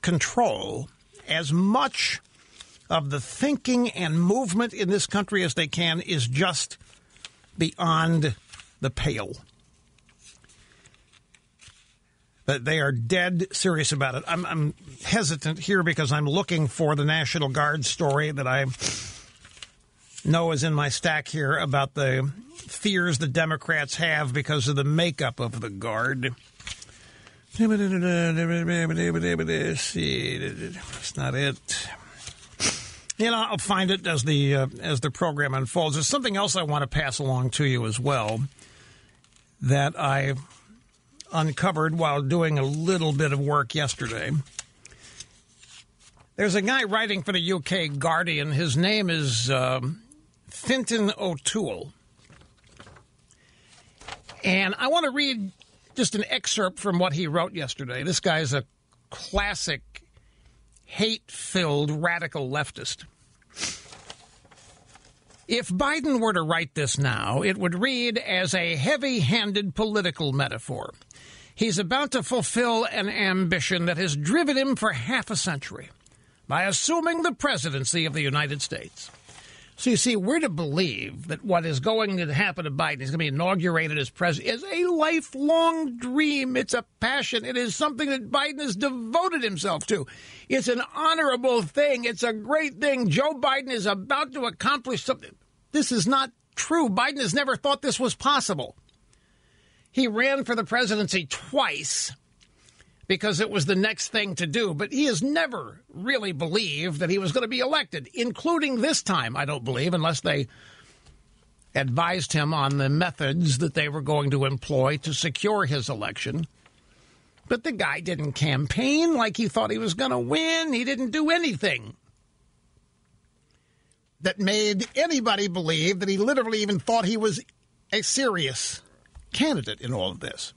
control as much of the thinking and movement in this country as they can is just beyond the pale. But they are dead serious about it. I'm hesitant here because I'm looking for the National Guard story that I know is in my stack here about the fears the Democrats have because of the makeup of the Guard. That's not it. I'll find it as the program unfolds. There's something else I want to pass along to you as well that I uncovered while doing a little bit of work yesterday. There's a guy writing for the UK Guardian. His name is Fintan O'Toole. And I want to read just an excerpt from what he wrote yesterday. This guy's a classic hate-filled radical leftist. If Biden were to write this now, it would read as a heavy-handed political metaphor. He's about to fulfill an ambition that has driven him for half a century by assuming the presidency of the United States. So you see, we're to believe that what is going to happen to Biden, he's going to be inaugurated as president, is a lifelong dream. It's a passion. It is something that Biden has devoted himself to. It's an honorable thing. It's a great thing. Joe Biden is about to accomplish something. This is not true. Biden has never thought this was possible. He ran for the presidency twice because it was the next thing to do. But he has never really believed that he was going to be elected, including this time, I don't believe, unless they advised him on the methods that they were going to employ to secure his election. But the guy didn't campaign like he thought he was going to win. He didn't do anything that made anybody believe that he literally even thought he was a serious candidate in all of this.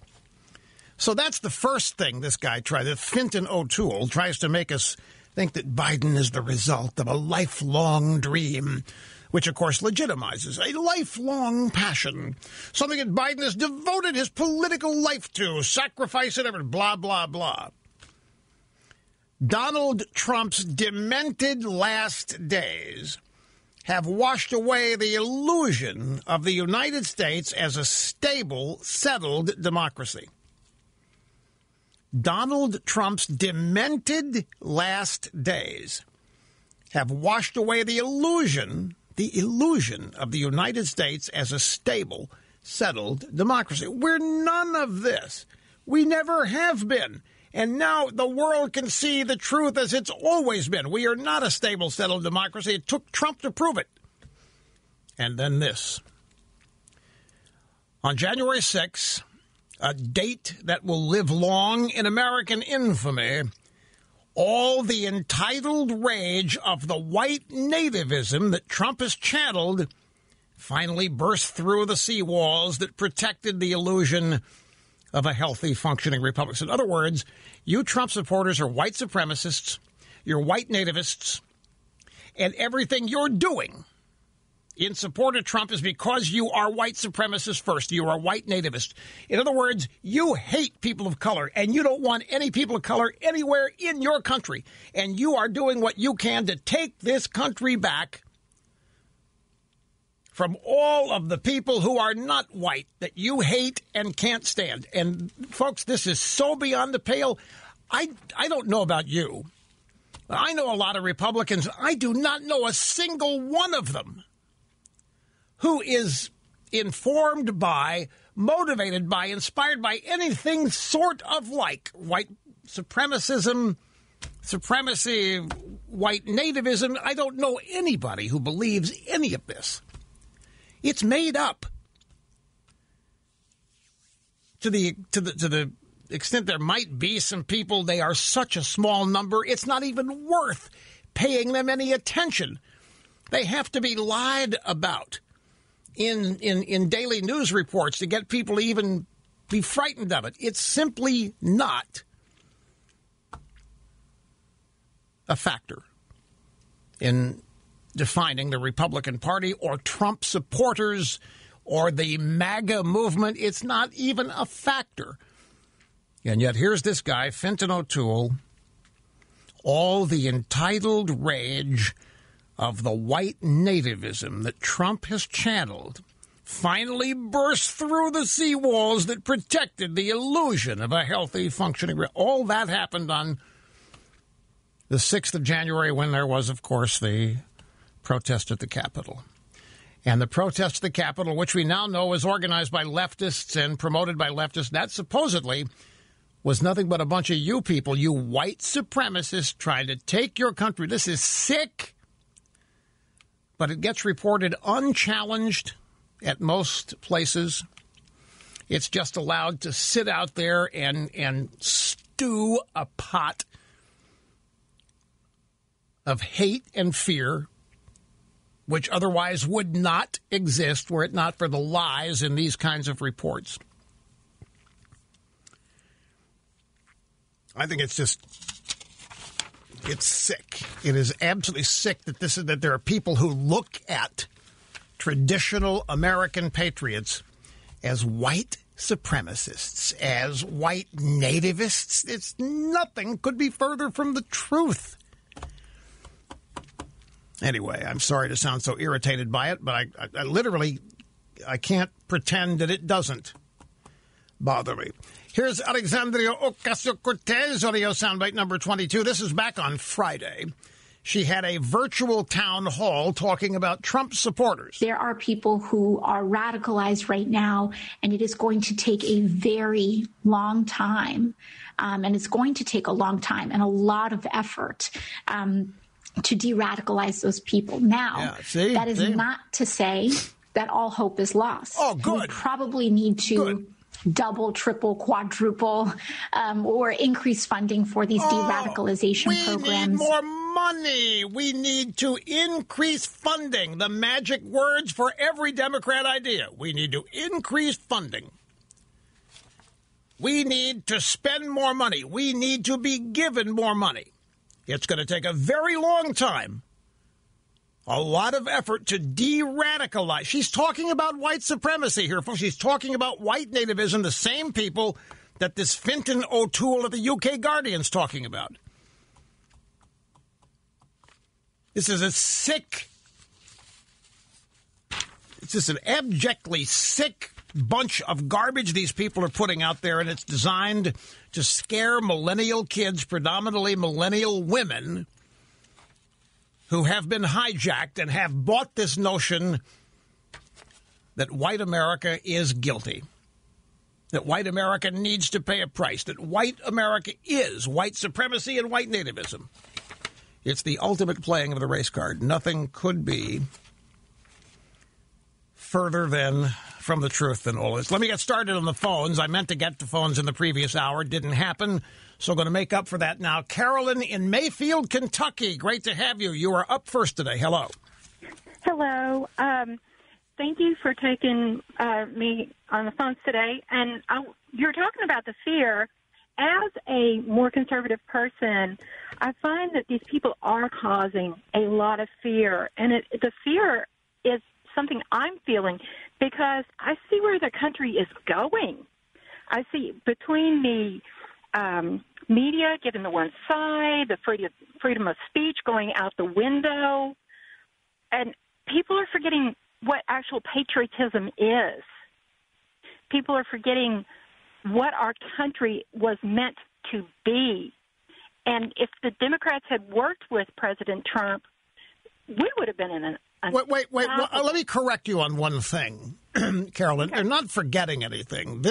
So that's the first thing this guy tried. Fintan O'Toole tries to make us think that Biden is the result of a lifelong dream, which, of course, legitimizes a lifelong passion, something that Biden has devoted his political life to, sacrifice it, blah, blah, blah. Donald Trump's demented last days have washed away the illusion of the United States as a stable, settled democracy. Donald Trump's demented last days have washed away the illusion of the United States as a stable, settled democracy. We're none of this. We never have been. And now the world can see the truth as it's always been. We are not a stable, settled democracy. It took Trump to prove it. And then this. On January 6th, a date that will live long in American infamy, all the entitled rage of the white nativism that Trump has channeled finally burst through the seawalls that protected the illusion of a healthy, functioning republic. So in other words, you Trump supporters are white supremacists, you're white nativists, and everything you're doing in support of Trump is because you are white supremacists first. You are white nativist. In other words, you hate people of color, and you don't want any people of color anywhere in your country. And you are doing what you can to take this country back from all of the people who are not white that you hate and can't stand. And, folks, this is so beyond the pale. I don't know about you. I know a lot of Republicans. I do not know a single one of them who is informed by, motivated by, inspired by anything sort of like white supremacism, supremacy, white nativism. I don't know anybody who believes any of this. It's made up. To the extent there might be some people, they are such a small number, it's not even worth paying them any attention. They have to be lied about in daily news reports to get people to even be frightened of it. It's simply not a factor in defining the Republican Party or Trump supporters or the MAGA movement. It's not even a factor. And yet here's this guy, Fintan O'Toole, all the entitled rage of the white nativism that Trump has channeled finally burst through the seawalls that protected the illusion of a healthy, functioning. All that happened on the 6th of January when there was, of course, the protest at the Capitol. And the protest at the Capitol, which we now know is organized by leftists and promoted by leftists, that supposedly was nothing but a bunch of you people, you white supremacists trying to take your country. This is sick. But it gets reported unchallenged at most places. It's just allowed to sit out there and stew a pot of hate and fear, which otherwise would not exist were it not for the lies in these kinds of reports. I think it's sick. It is absolutely sick that there are people who look at traditional American patriots as white supremacists, as white nativists. It's nothing could be further from the truth. Anyway, I'm sorry to sound so irritated by it, but I literally can't pretend that it doesn't bother me. Here's Alexandria Ocasio-Cortez, audio soundbite number 22. This is back on Friday. She had a virtual town hall talking about Trump supporters. There are people who are radicalized right now, and it is going to take a very long time. And it's going to take a long time and a lot of effort to de-radicalize those people. Now, that is not to say that all hope is lost. Oh, good. We probably need to double, triple, quadruple, or increase funding for these de-radicalization programs. We need more money. We need to increase funding. The magic words for every Democrat idea. We need to increase funding. We need to spend more money. We need to be given more money. It's going to take a very long time, a lot of effort to de-radicalize. She's talking about white supremacy here, folks. She's talking about white nativism, the same people that this Fintan O'Toole of the UK Guardian's talking about. This is it's just an abjectly sick bunch of garbage these people are putting out there, and it's designed to scare millennial kids, predominantly millennial women, who have been hijacked and have bought this notion that white America is guilty, that white America needs to pay a price, that white America is white supremacy and white nativism. It's the ultimate playing of the race card. Nothing could be further than from the truth than all this. Let me get started on the phones. I meant to get to phones in the previous hour. Didn't happen, so I'm going to make up for that now. Carolyn in Mayfield, Kentucky. Great to have you. You are up first today. Hello. Hello. Thank you for taking me on the phones today. And you're talking about the fear. As a more conservative person, I find that these people are causing a lot of fear. And the fear is something I'm feeling because I see where the country is going. I see between the media giving the one side, the freedom of speech going out the window, and people are forgetting what actual patriotism is. People are forgetting what our country was meant to be. And if the Democrats had worked with President Trump, we would have been in an Wait. Let me correct you on one thing, Carolyn. Okay. They're not forgetting anything.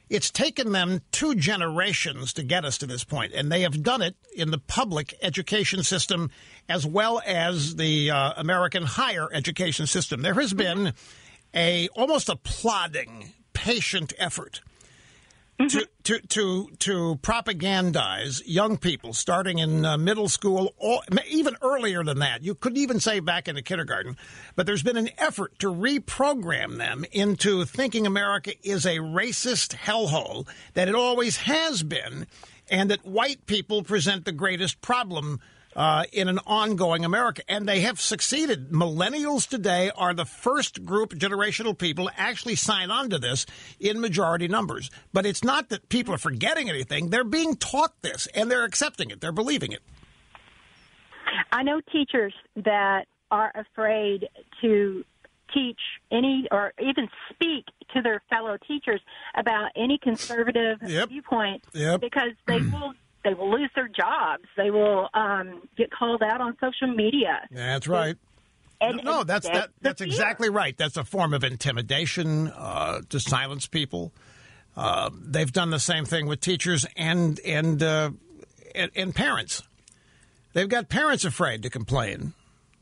It's taken them 2 generations to get us to this point, and they have done it in the public education system as well as the American higher education system. There has been almost a plodding, patient effort to propagandize young people starting in middle school, or even earlier than that. You could even say back into kindergarten. But there's been an effort to reprogram them into thinking America is a racist hellhole, that it always has been, and that white people present the greatest problem in an ongoing America. And they have succeeded. Millennials today are the first group, generational people, to actually sign on to this in majority numbers. But it's not that people are forgetting anything. They're being taught this, and they're accepting it. They're believing it. I know teachers that are afraid to teach any or even speak to their fellow teachers about any conservative viewpoint because they will lose their jobs. They will get called out on social media. That's right. That's exactly right. That's a form of intimidation to silence people. They've done the same thing with teachers and parents. They've got parents afraid to complain,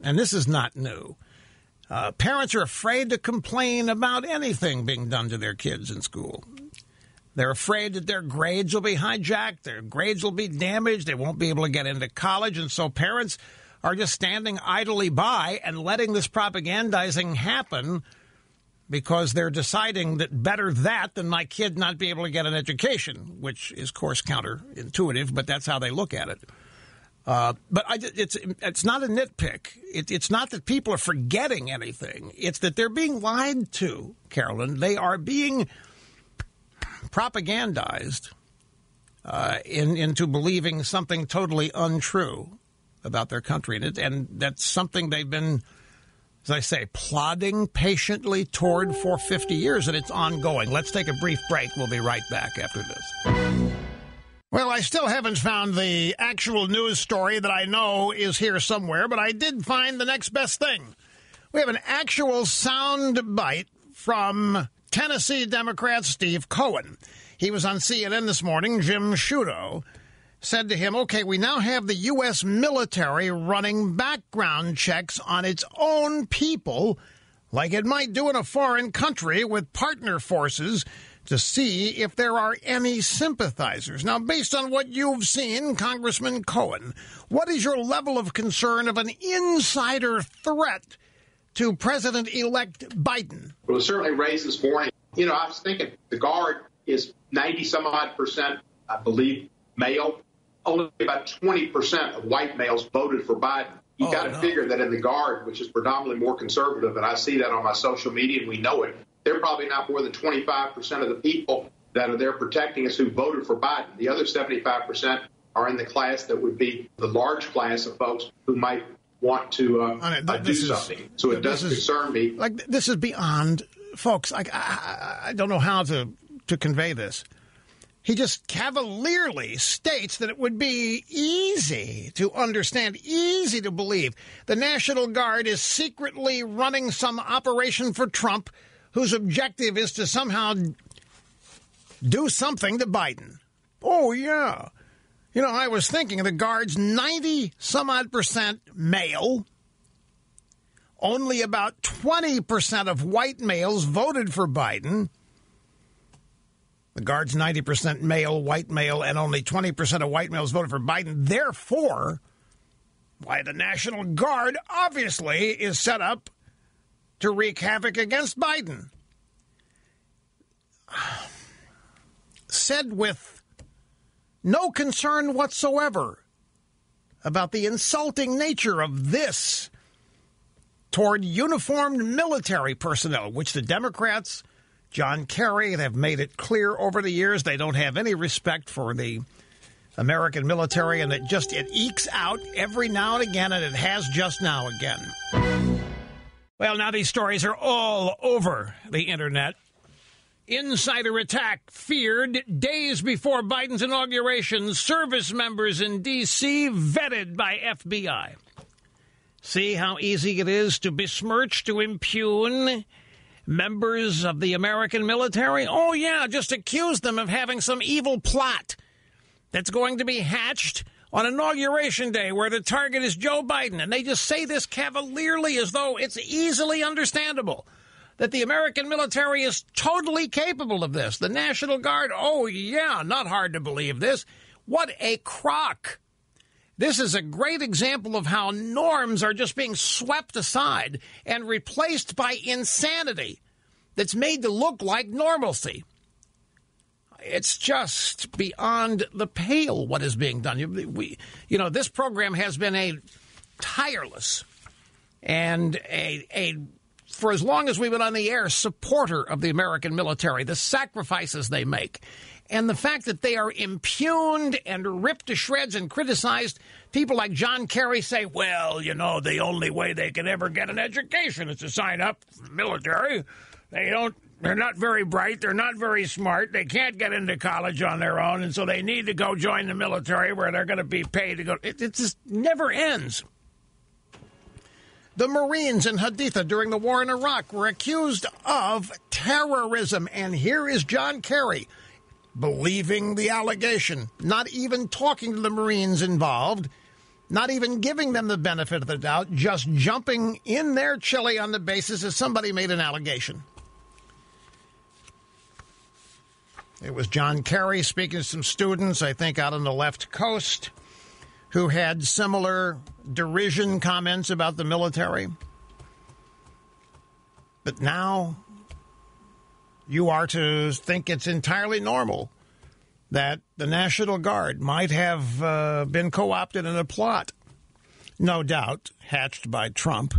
and this is not new. Parents are afraid to complain about anything being done to their kids in school. They're afraid that their grades will be hijacked, their grades will be damaged, they won't be able to get into college, and so parents are just standing idly by and letting this propagandizing happen because they're deciding that better that than my kid not be able to get an education, which is, of course, counterintuitive, but that's how they look at it. But it's not a nitpick. It's not that people are forgetting anything. It's that they're being lied to, Carolyn. They are being propagandized into believing something totally untrue about their country. And that's something they've been, as I say, plodding patiently toward for 50 years, and it's ongoing. Let's take a brief break. We'll be right back after this. Well, I still haven't found the actual news story that I know is here somewhere, but I did find the next best thing. We have an actual sound bite from Tennessee Democrat Steve Cohen. He was on CNN this morning. Jim Sciutto said to him, okay, we now have the U.S. military running background checks on its own people like it might do in a foreign country with partner forces to see if there are any sympathizers. Now, based on what you've seen, Congressman Cohen, what is your level of concern of an insider threat to President-elect Biden? Well, it certainly raised this morning. You know, I was thinking the Guard is 90-some-odd%, I believe, male. Only about 20% of white males voted for Biden. You got to figure that in the Guard, which is predominantly more conservative, and I see that on my social media, and we know it, they're probably not more than 25% of the people that are there protecting us who voted for Biden. The other 75% are in the class that would be the large class of folks who might want to do something. So it does concern me. Like, this is beyond folks, I don't know how to convey this. He just cavalierly states that it would be easy to understand, easy to believe. The National Guard is secretly running some operation for Trump whose objective is to somehow do something to Biden. Oh, yeah. You know, I was thinking the Guard's 90-some-odd% male. Only about 20% of white males voted for Biden. The Guard's 90% male, white male, and only 20% of white males voted for Biden. Therefore, why the National Guard obviously is set up to wreak havoc against Biden. Said with no concern whatsoever about the insulting nature of this toward uniformed military personnel, which the Democrats, John Kerry, have made it clear over the years they don't have any respect for the American military, and it ekes out every now and again, and it has just now again. Well, now these stories are all over the internet. Insider attack feared days before Biden's inauguration. Service members in D.C. vetted by FBI. See how easy it is to besmirch, to impugn members of the American military? Oh, yeah, just accuse them of having some evil plot that's going to be hatched on Inauguration Day where the target is Joe Biden. And they just say this cavalierly as though it's easily understandable that the American military is totally capable of this. The National Guard, oh, yeah, not hard to believe this. What a crock. This is a great example of how norms are just being swept aside and replaced by insanity that's made to look like normalcy. It's just beyond the pale what is being done. This program has been a tireless and a for as long as we've been on the air, supporter of the American military, the sacrifices they make. And the fact that they are impugned and ripped to shreds and criticized, people like John Kerry say, well, the only way they can ever get an education is to sign up for the military. They're not very bright. They're not very smart. They can't get into college on their own. And so they need to go join the military where they're going to be paid to go. It just never ends. The Marines in Haditha during the war in Iraq were accused of terrorism. And here is John Kerry, believing the allegation, not even talking to the Marines involved, not even giving them the benefit of the doubt, just jumping in their chili on the basis that somebody made an allegation. It was John Kerry speaking to some students, I think, out on the left coast, who had similar derision comments about the military. But now you are to think it's entirely normal that the National Guard might have been co-opted in a plot, no doubt, hatched by Trump,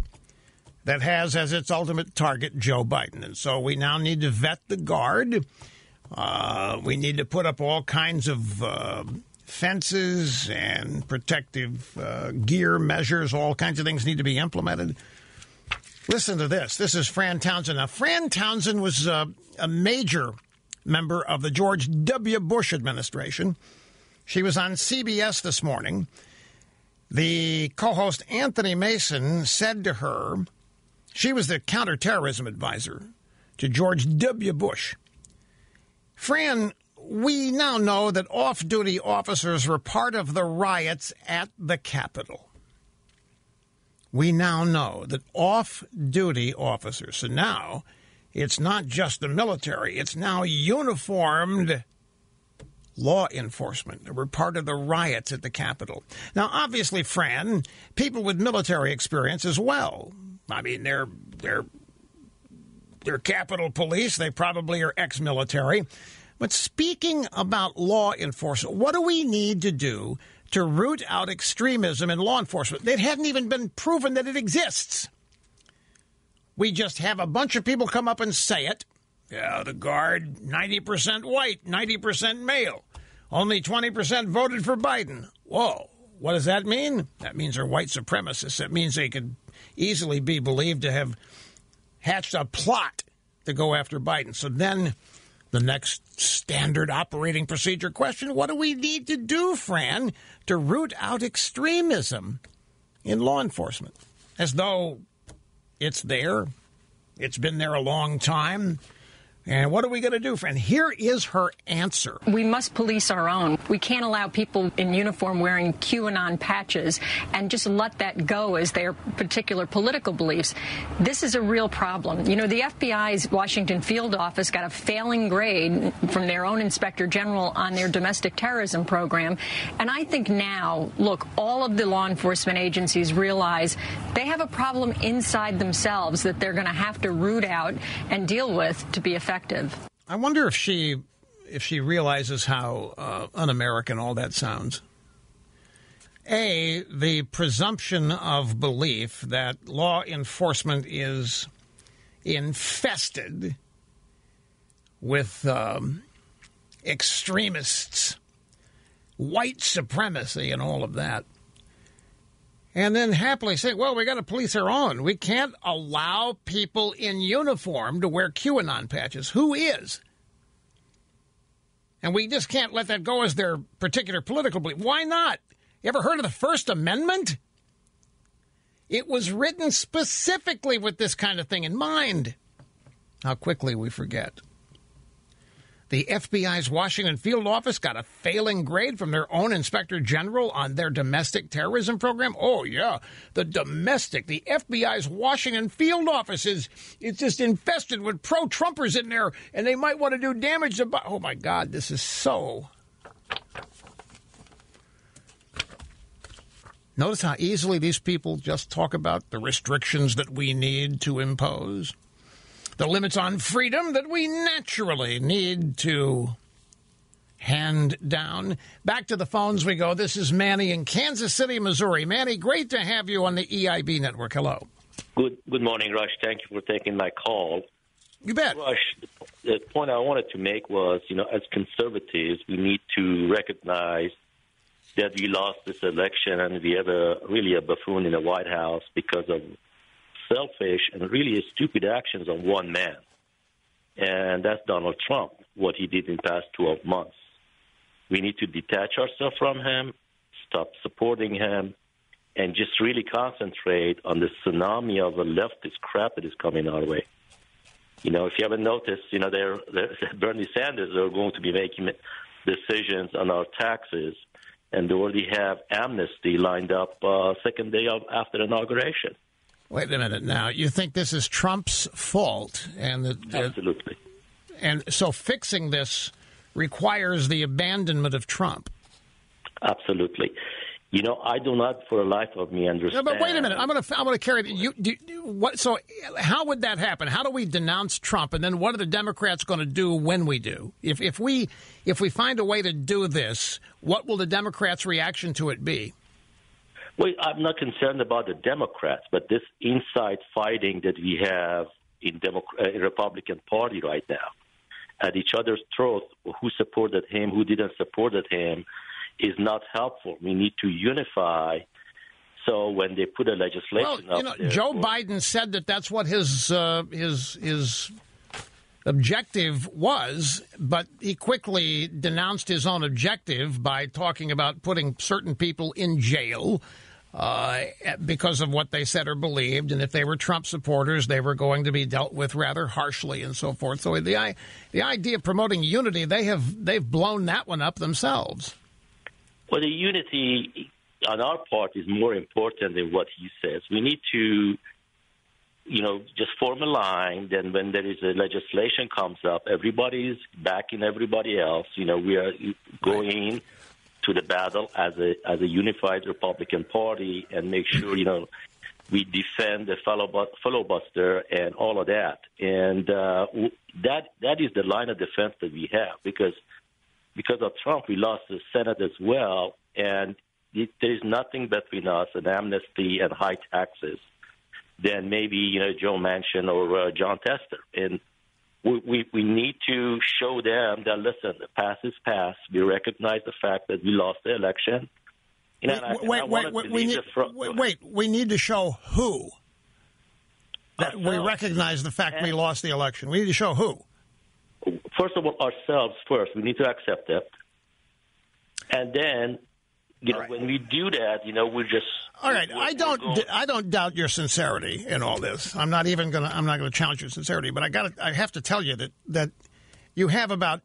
that has as its ultimate target Joe Biden. And so we now need to vet the Guard. We need to put up all kinds of fences and protective gear measures. All kinds of things need to be implemented. Listen to this. This is Fran Townsend. Now, Fran Townsend was a major member of the George W. Bush administration. She was on CBS this morning. The co-host Anthony Mason said to her, she was the counterterrorism advisor to George W. Bush. Fran, we now know that off-duty officers were part of the riots at the Capitol. We now know that off-duty officers, so now it's not just the military, it's now uniformed law enforcement that were part of the riots at the Capitol. Now, obviously, Fran, people with military experience as well. I mean, they're Capitol Police. They probably are ex-military. But speaking about law enforcement, what do we need to do to root out extremism in law enforcement? It hadn't even been proven that it exists. We just have a bunch of people come up and say it. Yeah, the Guard, 90% white, 90% male. Only 20% voted for Biden. Whoa, what does that mean? That means they're white supremacists. That means they could easily be believed to have hatched a plot to go after Biden. So then the next standard operating procedure question, what do we need to do, Fran, to root out extremism in law enforcement? As though it's there. It's been there a long time. And what are we going to do, Fran? Here is her answer. We must police our own. We can't allow people in uniform wearing QAnon patches and just let that go as their particular political beliefs. This is a real problem. You know, the FBI's Washington field office got a failing grade from their own inspector general on their domestic terrorism program. And I think now, look, all of the law enforcement agencies realize they have a problem inside themselves that they're going to have to root out and deal with to be effective. I wonder if she realizes how un-American all that sounds. The presumption of belief that law enforcement is infested with extremists, white supremacy, and all of that. And then happily say, well, we got to police our own. We can't allow people in uniform to wear QAnon patches. Who is? And we just can't let that go as their particular political belief. Why not? You ever heard of the First Amendment? It was written specifically with this kind of thing in mind. How quickly we forget. The FBI's Washington field office got a failing grade from their own inspector general on their domestic terrorism program. Oh, yeah, the FBI's Washington field office is just infested with pro-Trumpers in there, and they might want to do damage to... Oh, my God, this is so... Notice how easily these people just talk about the restrictions that we need to impose. The limits on freedom that we naturally need to hand down. Back to the phones we go. This is Manny in Kansas City, Missouri. Manny, great to have you on the EIB network. Hello. Good morning, Rush. Thank you for taking my call. You bet. Rush, the point I wanted to make was, as conservatives, we need to recognize that we lost this election and we have really a buffoon in the White House because of selfish and really stupid actions of one man. And that's Donald Trump, what he did in the past 12 months. We need to detach ourselves from him, stop supporting him, and just really concentrate on the tsunami of the leftist crap that is coming our way. If you haven't noticed, Bernie Sanders are going to be making decisions on our taxes, and they already have amnesty lined up second day after inauguration. Wait a minute now. You think this is Trump's fault? Absolutely. And so fixing this requires the abandonment of Trump. Absolutely. I do not, for the life of me, understand. No, but wait a minute. I'm going to carry what? So how would that happen? How do we denounce Trump, and then what are the Democrats going to do when we do? If we find a way to do this, what will the Democrats' reaction to it be? Well, I'm not concerned about the Democrats, but this inside fighting that we have in Republican Party right now, at each other's throat, who supported him, who didn't support him, is not helpful. We need to unify. So when they put a legislation up there, Joe Biden said that that's what his objective was, but he quickly denounced his own objective by talking about putting certain people in jail because of what they said or believed, and if they were Trump supporters, they were going to be dealt with rather harshly and so forth. So the idea of promoting unity, they've blown that one up themselves. Well, the unity on our part is more important than what he says. We need to, just form a line. Then when there is a legislation comes up, everybody's backing everybody else. We are going to the battle as a unified Republican Party and make sure, we defend the filibuster and all of that. And that is the line of defense that we have because of Trump, we lost the Senate as well, and there is nothing between us and amnesty and high taxes than maybe Joe Manchin or John Tester. And we need to show them that, listen, the past is past. We recognize the fact that we lost the election. We need to show who? that we recognize the fact we lost the election. We need to show who. First of all, ourselves first. We need to accept it. And then, when we do that, we're just... All right, I don't doubt your sincerity in all this. I'm not going to challenge your sincerity, but I have to tell you that you have about,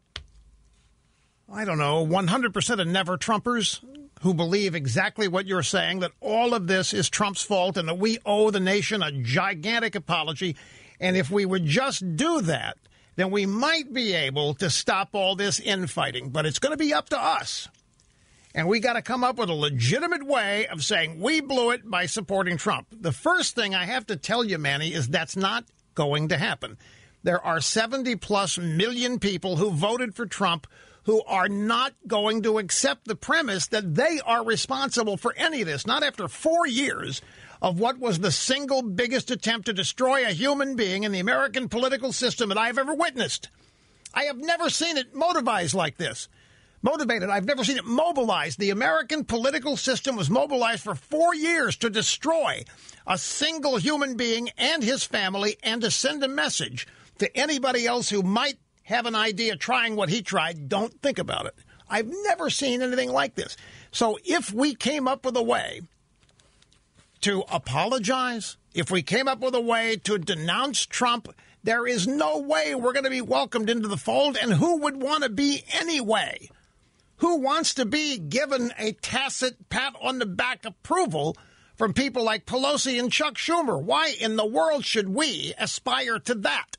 100% of never Trumpers who believe exactly what you're saying, that all of this is Trump's fault and that we owe the nation a gigantic apology. And if we would just do that, then we might be able to stop all this infighting. But it's going to be up to us. And we got to come up with a legitimate way of saying we blew it by supporting Trump. The first thing I have to tell you, Manny, is that's not going to happen. There are 70-plus million people who voted for Trump who are not going to accept the premise that they are responsible for any of this. Not after 4 years of what was the single biggest attempt to destroy a human being in the American political system that I have ever witnessed. I have never seen it motivated like this. I've never seen it mobilized. The American political system was mobilized for 4 years to destroy a single human being and his family and to send a message to anybody else who might have an idea trying what he tried. Don't think about it. I've never seen anything like this. So if we came up with a way to apologize, if we came up with a way to denounce Trump, there is no way we're going to be welcomed into the fold. And who would want to be anyway? Who wants to be given a tacit pat on the back approval from people like Pelosi and Chuck Schumer? Why in the world should we aspire to that?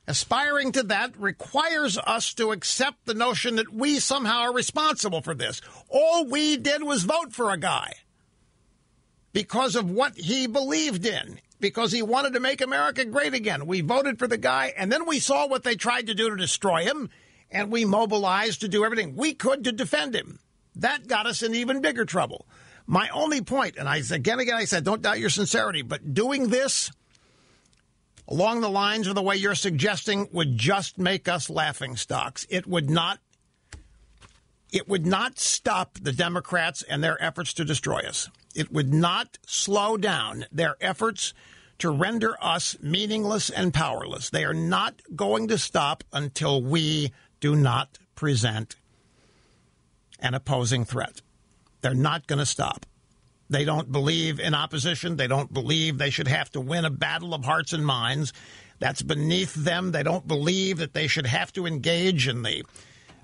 Aspiring to that requires us to accept the notion that we somehow are responsible for this. All we did was vote for a guy because of what he believed in, because he wanted to make America great again. We voted for the guy, and then we saw what they tried to do to destroy him, and we mobilized to do everything we could to defend him. That got us in even bigger trouble. My only point, and I said, don't doubt your sincerity, but doing this along the lines of the way you're suggesting would just make us laughingstocks. It would not stop the Democrats and their efforts to destroy us. It would not slow down their efforts to render us meaningless and powerless. They are not going to stop until we do not present an opposing threat. They're not going to stop. They don't believe in opposition. They don't believe they should have to win a battle of hearts and minds. That's beneath them. They don't believe that they should have to engage in the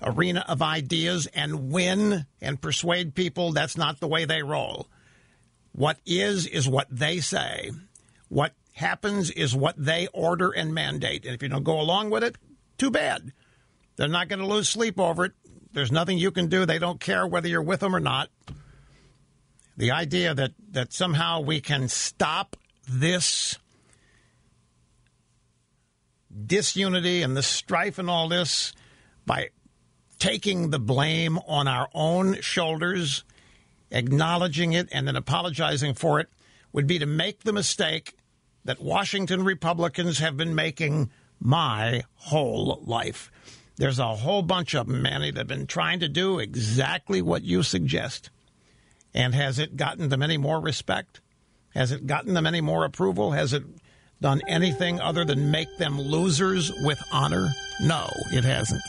arena of ideas and win and persuade people. That's not the way they roll. What is what they say. What happens is what they order and mandate. And if you don't go along with it, too bad. They're not going to lose sleep over it. There's nothing you can do. They don't care whether you're with them or not. The idea that somehow we can stop this disunity and the strife and all this by taking the blame on our own shoulders, acknowledging it, and then apologizing for it would be to make the mistake that Washington Republicans have been making my whole life. There's a whole bunch of them, Manny, that have been trying to do exactly what you suggest. And has it gotten them any more respect? Has it gotten them any more approval? Has it done anything other than make them losers with honor? No, it hasn't.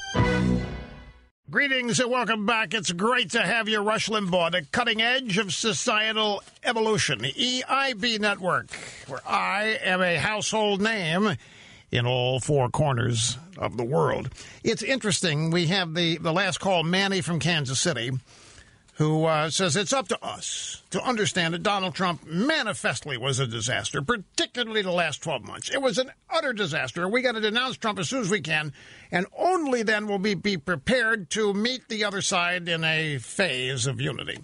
Greetings and welcome back. It's great to have you, Rush Limbaugh, the cutting edge of societal evolution, the EIB network, where I am a household name in all four corners of the world. It's interesting. We have the last call, Manny from Kansas City, who says it's up to us to understand that Donald Trump manifestly was a disaster, particularly the last 12 months. It was an utter disaster. We got to denounce Trump as soon as we can, and only then will we be prepared to meet the other side in a phase of unity.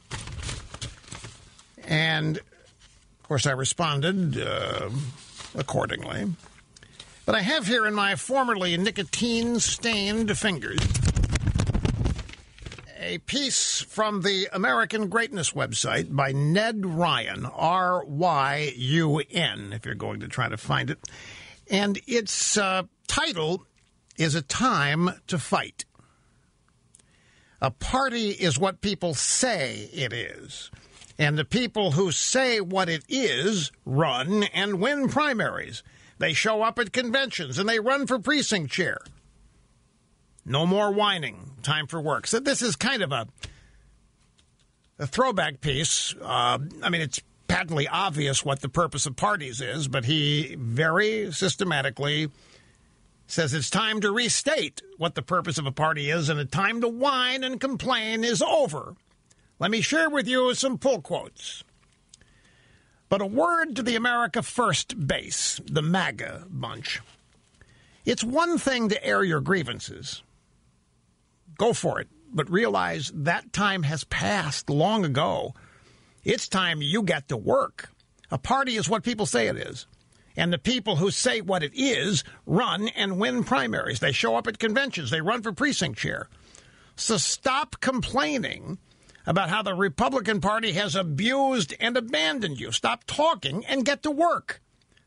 And, of course, I responded accordingly. But I have here in my formerly nicotine-stained fingers a piece from the American Greatness website by Ned Ryan, R-Y-U-N, if you're going to try to find it. And its title is A Time to Fight. A party is what people say it is. And the people who say what it is run and win primaries. They show up at conventions and they run for precinct chair. No more whining. Time for work. So this is kind of a throwback piece. It's patently obvious what the purpose of parties is, but he very systematically says it's time to restate what the purpose of a party is, and the time to whine and complain is over. Let me share with you some pull quotes. But a word to the America First base, the MAGA bunch. It's one thing to air your grievances. Go for it, but realize that time has passed long ago. It's time you get to work. A party is what people say it is. And the people who say what it is run and win primaries. They show up at conventions. They run for precinct chair. So stop complaining about how the Republican Party has abused and abandoned you. Stop talking and get to work.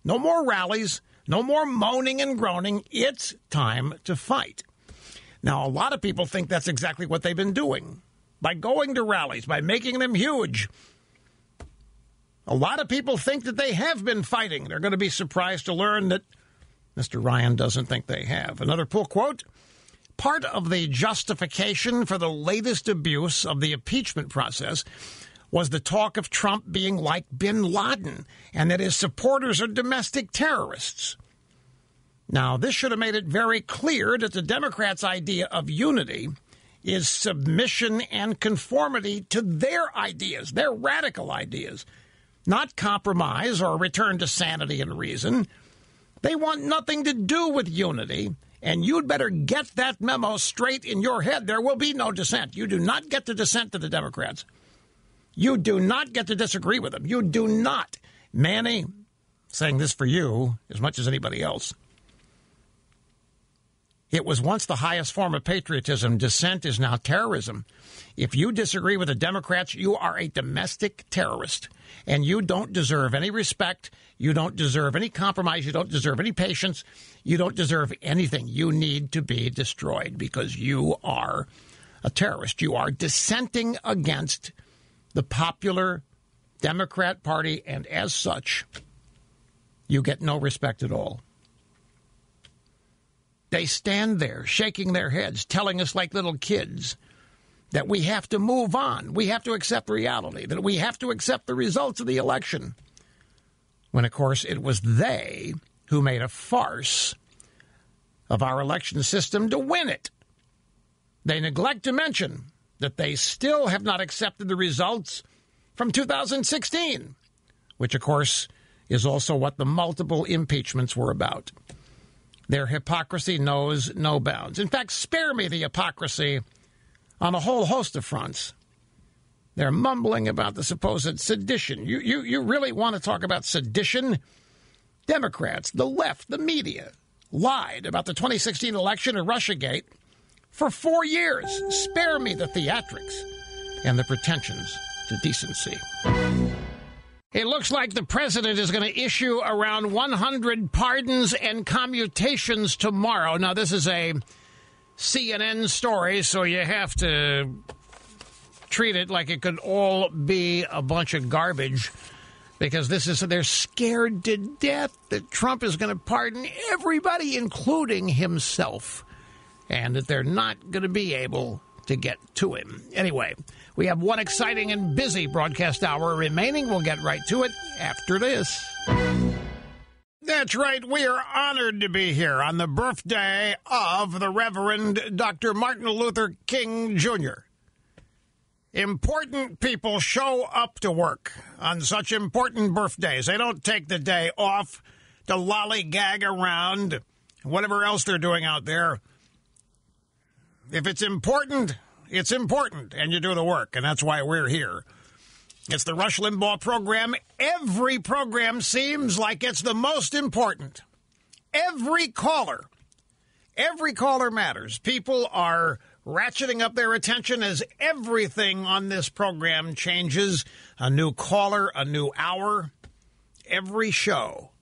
No more rallies, no more moaning and groaning. It's time to fight. Now, a lot of people think that's exactly what they've been doing. By going to rallies, by making them huge. A lot of people think that they have been fighting. They're going to be surprised to learn that Mr. Ryan doesn't think they have. Another pull quote. Part of the justification for the latest abuse of the impeachment process was the talk of Trump being like bin Laden and that his supporters are domestic terrorists. Now, this should have made it very clear that the Democrats' idea of unity is submission and conformity to their ideas, their radical ideas, not compromise or return to sanity and reason. They want nothing to do with unity. And you'd better get that memo straight in your head. There will be no dissent. You do not get to dissent to the Democrats. You do not get to disagree with them. You do not. Manny, saying this for you as much as anybody else. It was once the highest form of patriotism. Dissent is now terrorism. If you disagree with the Democrats, you are a domestic terrorist. And you don't deserve any respect. You don't deserve any compromise. You don't deserve any patience. You don't deserve anything. You need to be destroyed because you are a terrorist. You are dissenting against the popular Democrat Party, and as such, you get no respect at all. They stand there shaking their heads, telling us like little kids that we have to move on. We have to accept reality, that we have to accept the results of the election. When, of course, it was they who made a farce of our election system to win it. They neglect to mention that they still have not accepted the results from 2016, which, of course, is also what the multiple impeachments were about. Their hypocrisy knows no bounds. In fact, spare me the hypocrisy on a whole host of fronts. They're mumbling about the supposed sedition. You really want to talk about sedition? Democrats, the left, the media lied about the 2016 election and Russiagate for 4 years. Spare me the theatrics and the pretensions to decency. It looks like the president is going to issue around 100 pardons and commutations tomorrow. Now, this is a CNN story, so you have to treat it like it could all be a bunch of garbage, because they're scared to death that Trump is going to pardon everybody, including himself, and that they're not going to be able to get to him. Anyway, we have one exciting and busy broadcast hour remaining. We'll get right to it after this. That's right. We are honored to be here on the birthday of the Reverend Dr. Martin Luther King, Jr. Important people show up to work on such important birthdays. They don't take the day off to lollygag around, whatever else they're doing out there. If it's important, and you do the work, and that's why we're here. It's the Rush Limbaugh program. Every program seems like it's the most important. Every caller matters. People are ratcheting up their attention as everything on this program changes. A new caller, a new hour. Every show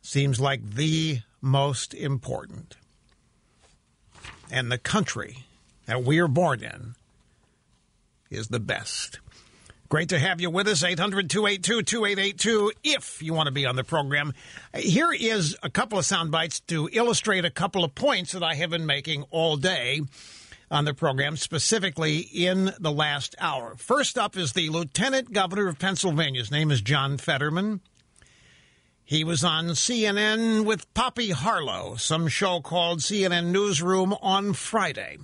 seems like the most important. And the country that we are born in is the best. Great to have you with us, 800-282-2882, if you want to be on the program. Here is a couple of sound bites to illustrate a couple of points that I have been making all day on the program, specifically in the last hour. First up is the Lieutenant Governor of Pennsylvania. His name is John Fetterman. He was on CNN with Poppy Harlow, some show called CNN Newsroom, on Friday.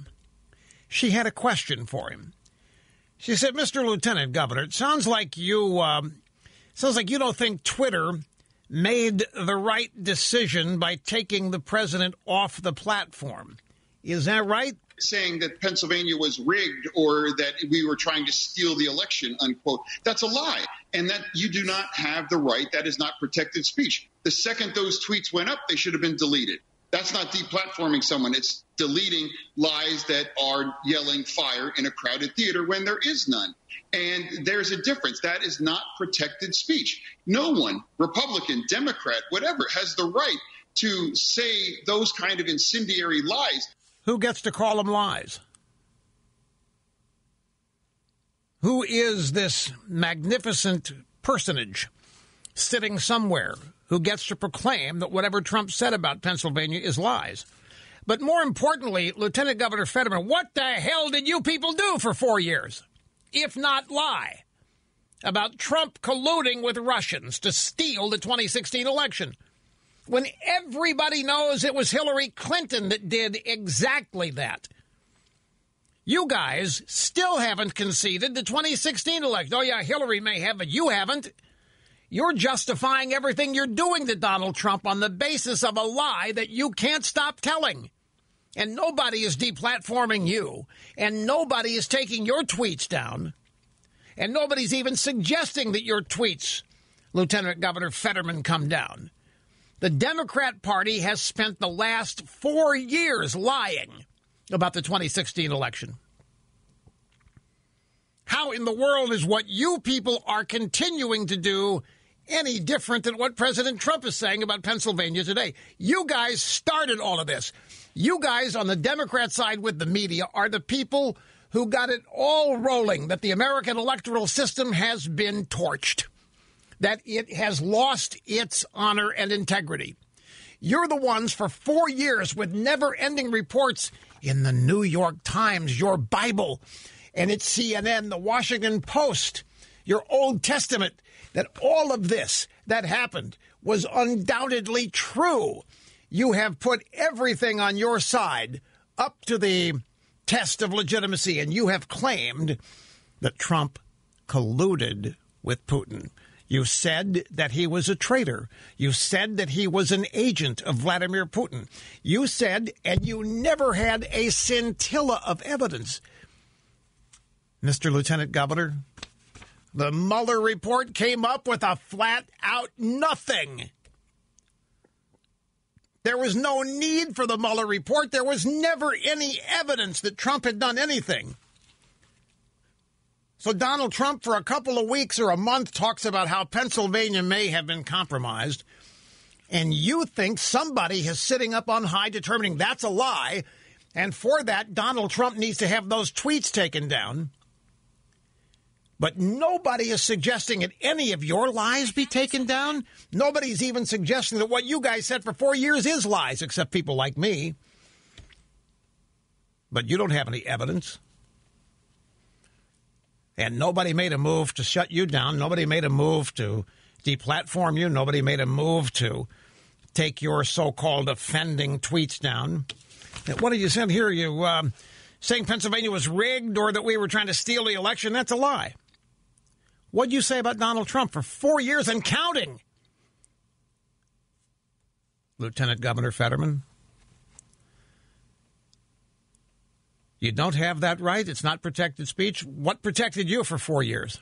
She had a question for him. She said, Mr. Lieutenant Governor, it sounds like you don't think Twitter made the right decision by taking the president off the platform. Is that right? Saying that Pennsylvania was rigged or that we were trying to steal the election, unquote. That's a lie. And that you do not have the right. That is not protected speech. The second those tweets went up, they should have been deleted. That's not deplatforming someone. It's deleting lies that are yelling fire in a crowded theater when there is none. And there's a difference. That is not protected speech. No one, Republican, Democrat, whatever, has the right to say those kind of incendiary lies. Who gets to call them lies? Who is this magnificent personage sitting somewhere who gets to proclaim that whatever Trump said about Pennsylvania is lies? But more importantly, Lieutenant Governor Fetterman, what the hell did you people do for 4 years, if not lie, about Trump colluding with Russians to steal the 2016 election? When everybody knows it was Hillary Clinton that did exactly that. You guys still haven't conceded the 2016 election. Oh, yeah, Hillary may have, but you haven't. You're justifying everything you're doing to Donald Trump on the basis of a lie that you can't stop telling. And nobody is deplatforming you. And nobody is taking your tweets down. And nobody's even suggesting that your tweets, Lieutenant Governor Fetterman, come down. The Democrat Party has spent the last 4 years lying about the 2016 election. How in the world is what you people are continuing to do any different than what President Trump is saying about Pennsylvania today? You guys started all of this. You guys on the Democrat side with the media are the people who got it all rolling, that the American electoral system has been torched, that it has lost its honor and integrity. You're the ones for 4 years with never-ending reports in the New York Times, your Bible, and it's CNN, the Washington Post, your Old Testament, that all of this that happened was undoubtedly true. You have put everything on your side up to the test of legitimacy, and you have claimed that Trump colluded with Putin. You said that he was a traitor. You said that he was an agent of Vladimir Putin. You said, and you never had a scintilla of evidence. Mr. Lieutenant Governor, the Mueller report came up with a flat-out nothing. There was no need for the Mueller report. There was never any evidence that Trump had done anything. So Donald Trump, for a couple of weeks or a month, talks about how Pennsylvania may have been compromised. And you think somebody is sitting up on high determining that's a lie. And for that, Donald Trump needs to have those tweets taken down. But nobody is suggesting that any of your lies be taken down. Nobody's even suggesting that what you guys said for 4 years is lies, except people like me. But you don't have any evidence. And nobody made a move to shut you down. Nobody made a move to deplatform you. Nobody made a move to take your so-called offending tweets down. What did you say here? You saying Pennsylvania was rigged or that we were trying to steal the election? That's a lie. What did you say about Donald Trump for 4 years and counting? Lieutenant Governor Fetterman? You don't have that right. It's not protected speech. What protected you for 4 years?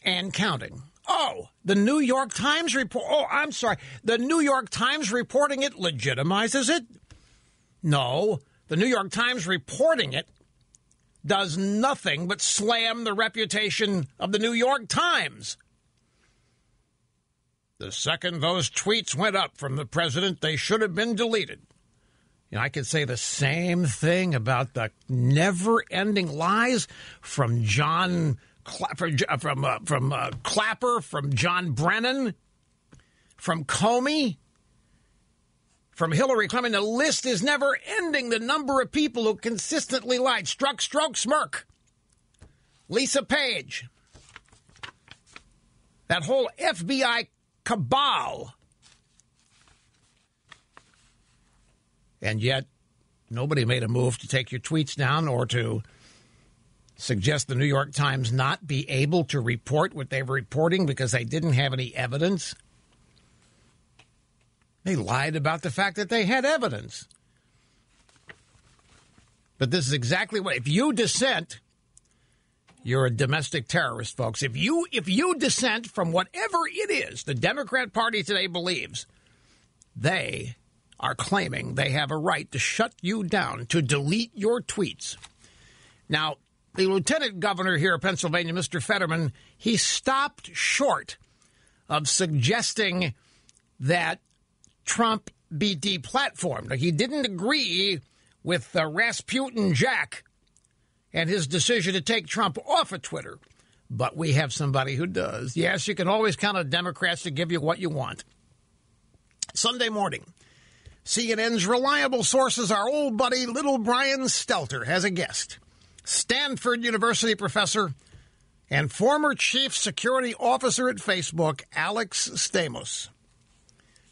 And counting. Oh, the New York Times report. Oh, I'm sorry. The New York Times reporting it legitimizes it? No. The New York Times reporting it does nothing but slam the reputation of the New York Times. The second those tweets went up from the president, they should have been deleted. You know, I could say the same thing about the never-ending lies from John from Clapper, from John Brennan, from Comey, from Hillary Clinton. The list is never ending. The number of people who consistently lied. Stroke, smirk. Lisa Page. That whole FBI cabal. And yet, nobody made a move to take your tweets down or to suggest the New York Times not be able to report what they were reporting because they didn't have any evidence. They lied about the fact that they had evidence. But this is exactly what, if you dissent, you're a domestic terrorist, folks. If you dissent from whatever it is the Democrat Party today believes, they are claiming they have a right to shut you down, to delete your tweets. Now, the lieutenant governor here of Pennsylvania, Mr. Fetterman, he stopped short of suggesting that Trump be deplatformed. He didn't agree with Rasputin Jack and his decision to take Trump off of Twitter. But we have somebody who does. Yes, you can always count on Democrats to give you what you want. Sunday morning, CNN's reliable sources, our old buddy Little Brian Stelter has a guest. Stanford University professor and former chief security officer at Facebook, Alex Stamos.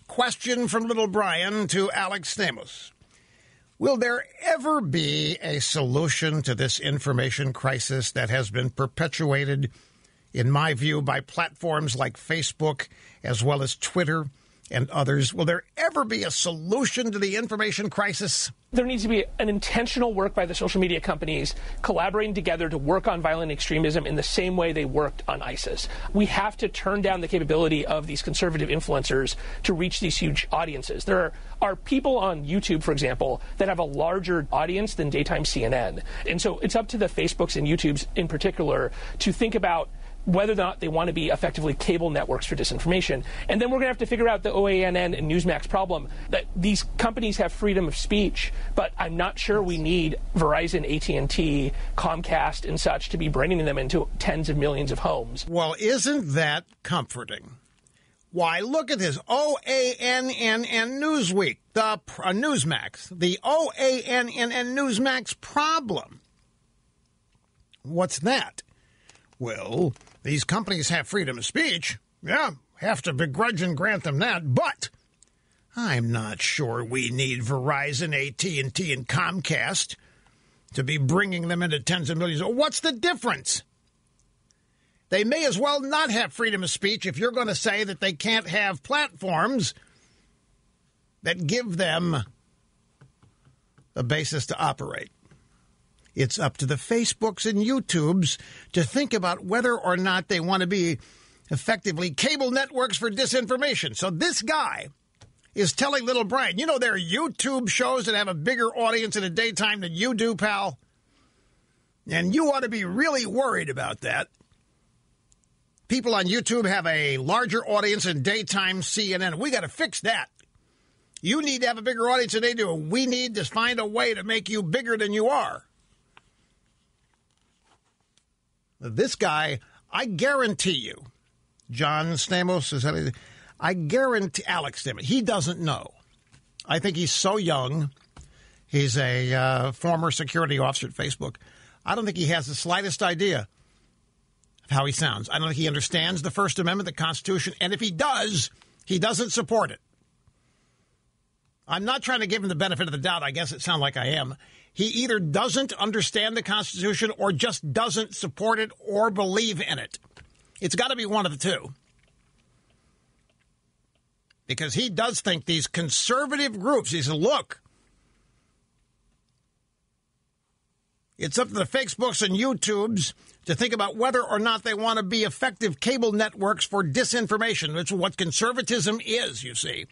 Question from Little Brian to Alex Stamos. Will there ever be a solution to this information crisis that has been perpetuated, in my view, by platforms like Facebook as well as Twitter and others? Will there ever be a solution to the information crisis? There needs to be an intentional work by the social media companies collaborating together to work on violent extremism in the same way they worked on ISIS. We have to turn down the capability of these conservative influencers to reach these huge audiences. There are people on YouTube, for example, that have a larger audience than daytime CNN. And so it's up to the Facebooks and YouTubes in particular to think about whether or not they want to be effectively cable networks for disinformation. And then we're going to have to figure out the OANN and Newsmax problem, that these companies have freedom of speech, but I'm not sure we need Verizon, AT&T, Comcast, and such to be bringing them into tens of millions of homes. Well, isn't that comforting? Why, look at this. OANN and Newsweek, Newsmax, the OANN and Newsmax problem. What's that? Well, these companies have freedom of speech. Yeah, have to begrudge and grant them that. But I'm not sure we need Verizon, AT&T, and Comcast to be bringing them into tens of millions. What's the difference? They may as well not have freedom of speech if you're going to say that they can't have platforms that give them a basis to operate. It's up to the Facebooks and YouTubes to think about whether or not they want to be effectively cable networks for disinformation. So this guy is telling Little Brian, you know, there are YouTube shows that have a bigger audience in the daytime than you do, pal. And you ought to be really worried about that. People on YouTube have a larger audience in daytime CNN. We got to fix that. You need to have a bigger audience than they do. We need to find a way to make you bigger than you are. This guy, I guarantee you, John Stamos, is that I guarantee Alex Stamos, he doesn't know. I think he's so young. He's a former security officer at Facebook. I don't think he has the slightest idea of how he sounds. I don't think he understands the First Amendment, the Constitution, and if he does, he doesn't support it. I'm not trying to give him the benefit of the doubt. I guess it sounds like I am. He either doesn't understand the Constitution or just doesn't support it or believe in it. It's got to be one of the two. Because he does think these conservative groups, he says, look, it's up to the Facebooks and YouTubes to think about whether or not they want to be effective cable networks for disinformation. That's what conservatism is, you see.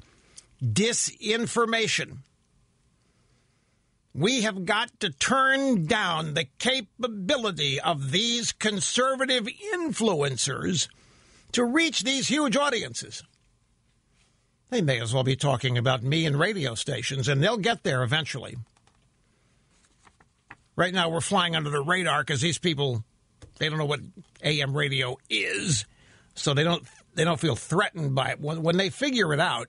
Disinformation. We have got to turn down the capability of these conservative influencers to reach these huge audiences. They may as well be talking about me and radio stations, and they'll get there eventually. Right now, we're flying under the radar because these people They don't know what AM radio is, so they don't feel threatened by it. When they figure it out,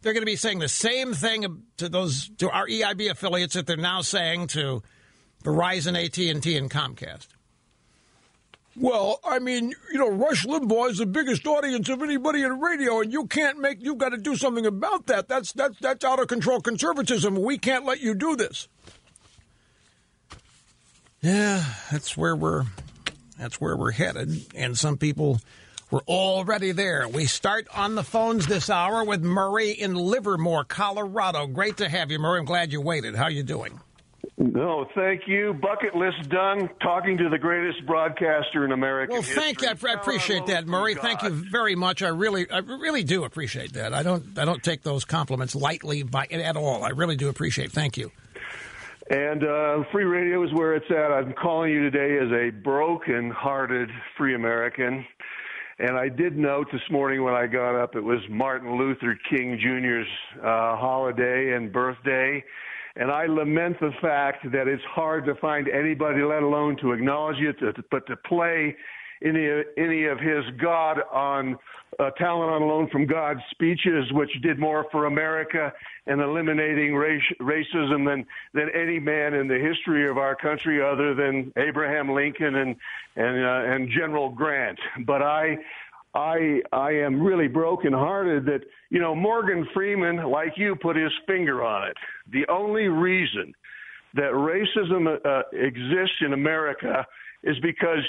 they're going to be saying the same thing to our EIB affiliates that they're now saying to Verizon, AT&T, and Comcast. Well, I mean, Rush Limbaugh is the biggest audience of anybody in radio, and you've got to do something about that. That's out of control conservatism. We can't let you do this. Yeah, that's where we're headed, and some people were already there. We start on the phones this hour with Murray in Livermore, Colorado. Great to have you, Murray. I'm glad you waited. How are you doing? No, thank you. Bucket list done. Talking to the greatest broadcaster in American history. Well, thank you. I appreciate that, Murray. Thank you very much. I really do appreciate that. I don't take those compliments lightly at all. I really do appreciate it. Thank you. And free radio is where it's at. I'm calling you today as a broken-hearted free American. And I did note this morning when I got up, it was Martin Luther King Jr.'s holiday and birthday. And I lament the fact that it's hard to find anybody, let alone to acknowledge it, but to play any of his God on talent on loan from God speeches, which did more for America and eliminating racism than any man in the history of our country, other than Abraham Lincoln and General Grant. But I am really brokenhearted that, Morgan Freeman, like you, put his finger on it. The only reason that racism exists in America is because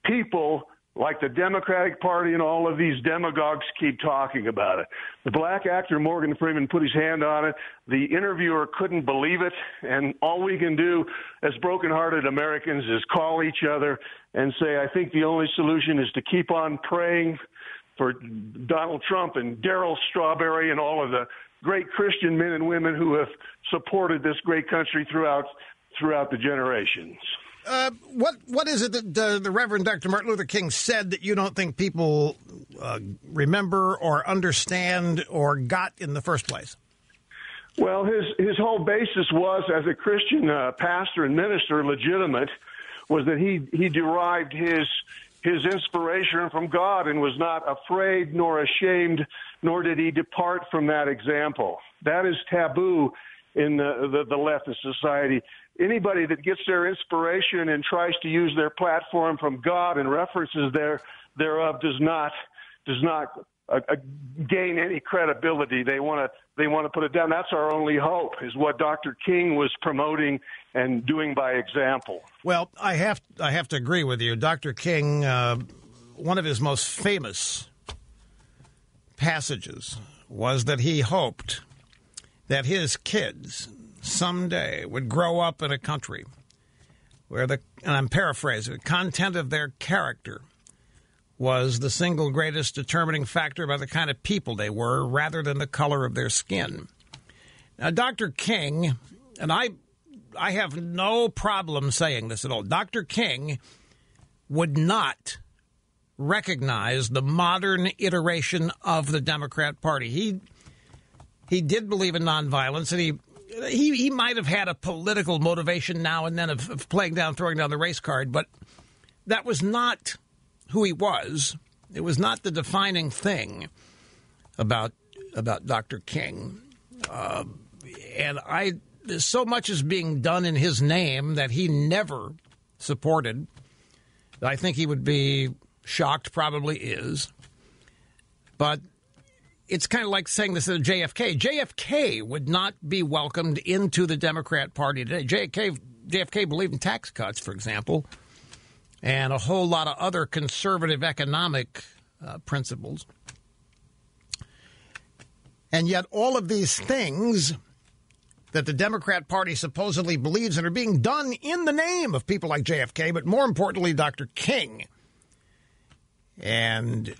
people like the Democratic Party and all of these demagogues keep talking about it. The black actor Morgan Freeman put his hand on it. The interviewer couldn't believe it. And all we can do as brokenhearted Americans is call each other and say, I think the only solution is to keep on praying for Donald Trump and Darryl Strawberry and all of the great Christian men and women who have supported this great country throughout the generations. What is it that the Reverend Dr. Martin Luther King said that you don't think people remember or understand or got in the first place? Well, his whole basis was, as a Christian pastor and minister, legitimate, was that he derived his inspiration from God and was not afraid nor ashamed, nor did he depart from that example. That is taboo in the leftist society. Anybody that gets their inspiration and tries to use their platform from God and references thereof does not gain any credibility. They want to put it down. That's our only hope, is what Dr. King was promoting and doing by example. Well, I have to agree with you. Dr. King, one of his most famous passages was that he hoped that his kids someday would grow up in a country where and I'm paraphrasing, the content of their character was the single greatest determining factor about the kind of people they were rather than the color of their skin. Now, Dr. King, and I have no problem saying this at all, Dr. King would not recognize the modern iteration of the Democrat Party. He did believe in nonviolence, and he might have had a political motivation now and then of throwing down the race card, but that was not who he was. It was not the defining thing about Dr. King. And so much is being done in his name that he never supported. I think he would be shocked, probably is. But it's kind of like saying this to JFK. JFK would not be welcomed into the Democrat Party today. JFK believed in tax cuts, for example, and a whole lot of other conservative economic principles. And yet all of these things that the Democrat Party supposedly believes in are being done in the name of people like JFK, but more importantly, Dr. King. And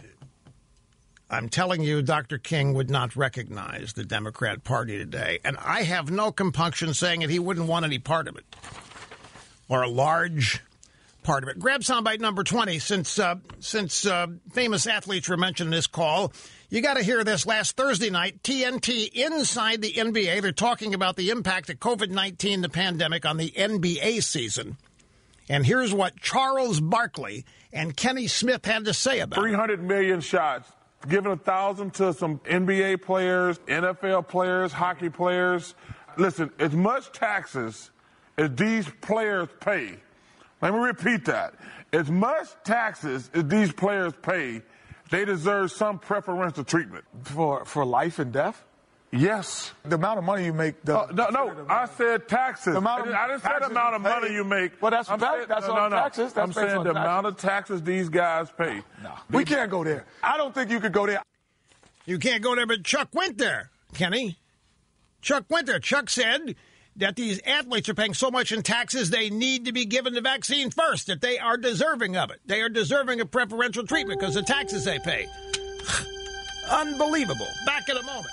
I'm telling you, Dr. King would not recognize the Democrat Party today. And I have no compunction saying that he wouldn't want any part of it, or a large part of it. Grab soundbite number 20. Since famous athletes were mentioned in this call, you got to hear this. Last Thursday night, TNT inside the NBA, they're talking about the impact of COVID-19, the pandemic, on the NBA season. And here's what Charles Barkley and Kenny Smith had to say about it. 300 million shots, giving 1,000 to some NBA players, NFL players, hockey players. Listen, as much taxes as these players pay, let me repeat that. As much taxes as these players pay, they deserve some preferential treatment. For life and death? Yes. The amount of money you make. No, I said taxes. I didn't say the amount of money you make. Well, that's on taxes. That's I'm saying the amount of taxes these guys pay. No. We can't go there. I don't think you could go there. You can't go there, but Chuck went there, Kenny. Chuck went there. Chuck said that these athletes are paying so much in taxes they need to be given the vaccine first, that they are deserving of it. They are deserving of preferential treatment because of the taxes they pay. Unbelievable. Back in a moment.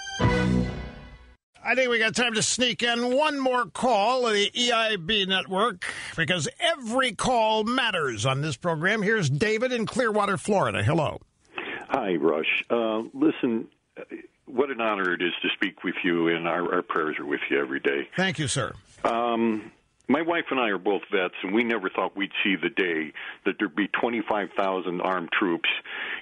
I think we got time to sneak in one more call of the EIB network because every call matters on this program. Here's David in Clearwater, Florida. Hello. Hi, Rush. Listen, what an honor it is to speak with you, and our prayers are with you every day. Thank you, sir. My wife and I are both vets, and we never thought we'd see the day that there'd be 25,000 armed troops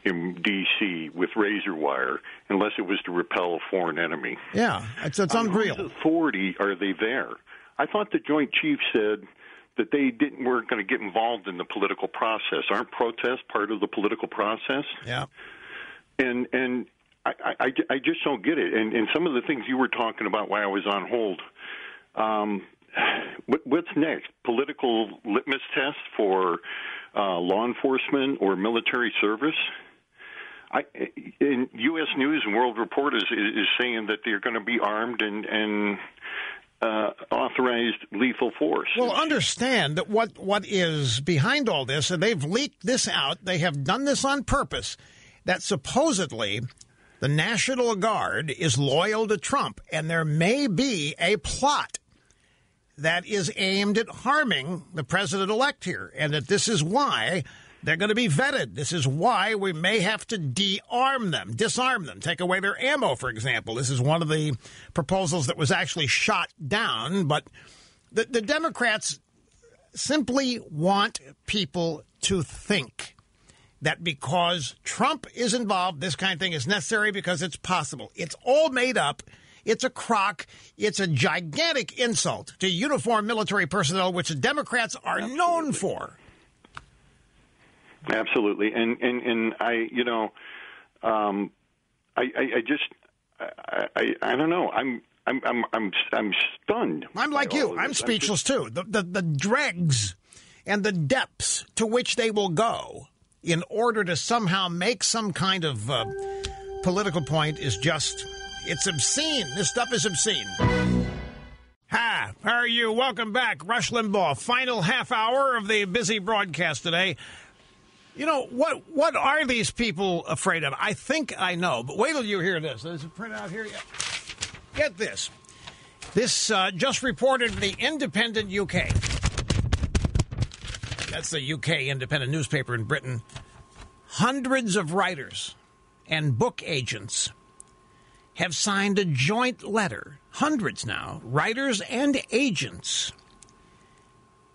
in D.C. with razor wire, unless it was to repel a foreign enemy. Yeah, it's unreal. Whose authority are they there? I thought the Joint Chiefs said that they weren't going to get involved in the political process. Aren't protests part of the political process? Yeah. And I just don't get it. And some of the things you were talking about while I was on hold, what's next? Political litmus test for law enforcement or military service? In U.S. News and World Report is saying that they're going to be armed and authorized lethal force. Well, understand that what is behind all this, and they've leaked this out, they have done this on purpose, that supposedly the National Guard is loyal to Trump, and there may be a plot that is aimed at harming the president-elect here, and that this is why they're going to be vetted. This is why we may have to disarm them, take away their ammo, for example. This is one of the proposals that was actually shot down, but the Democrats simply want people to think that because Trump is involved, this kind of thing is necessary because it's possible. It's all made up. It's a crock. It's a gigantic insult to uniformed military personnel, which the Democrats are known for. Absolutely, and I, I don't know. I'm stunned. I'm like you. I'm speechless too. The dregs and the depths to which they will go in order to somehow make some kind of political point is just, it's obscene. This stuff is obscene. Hi, how are you? Welcome back. Rush Limbaugh, final half hour of the busy broadcast today. You know, what are these people afraid of? I think I know, but wait till you hear this. There's a printout here. Get this. This just reported in the Independent UK. That's the UK independent newspaper in Britain. Hundreds of writers and book agents have signed a joint letter. Hundreds now. Writers and agents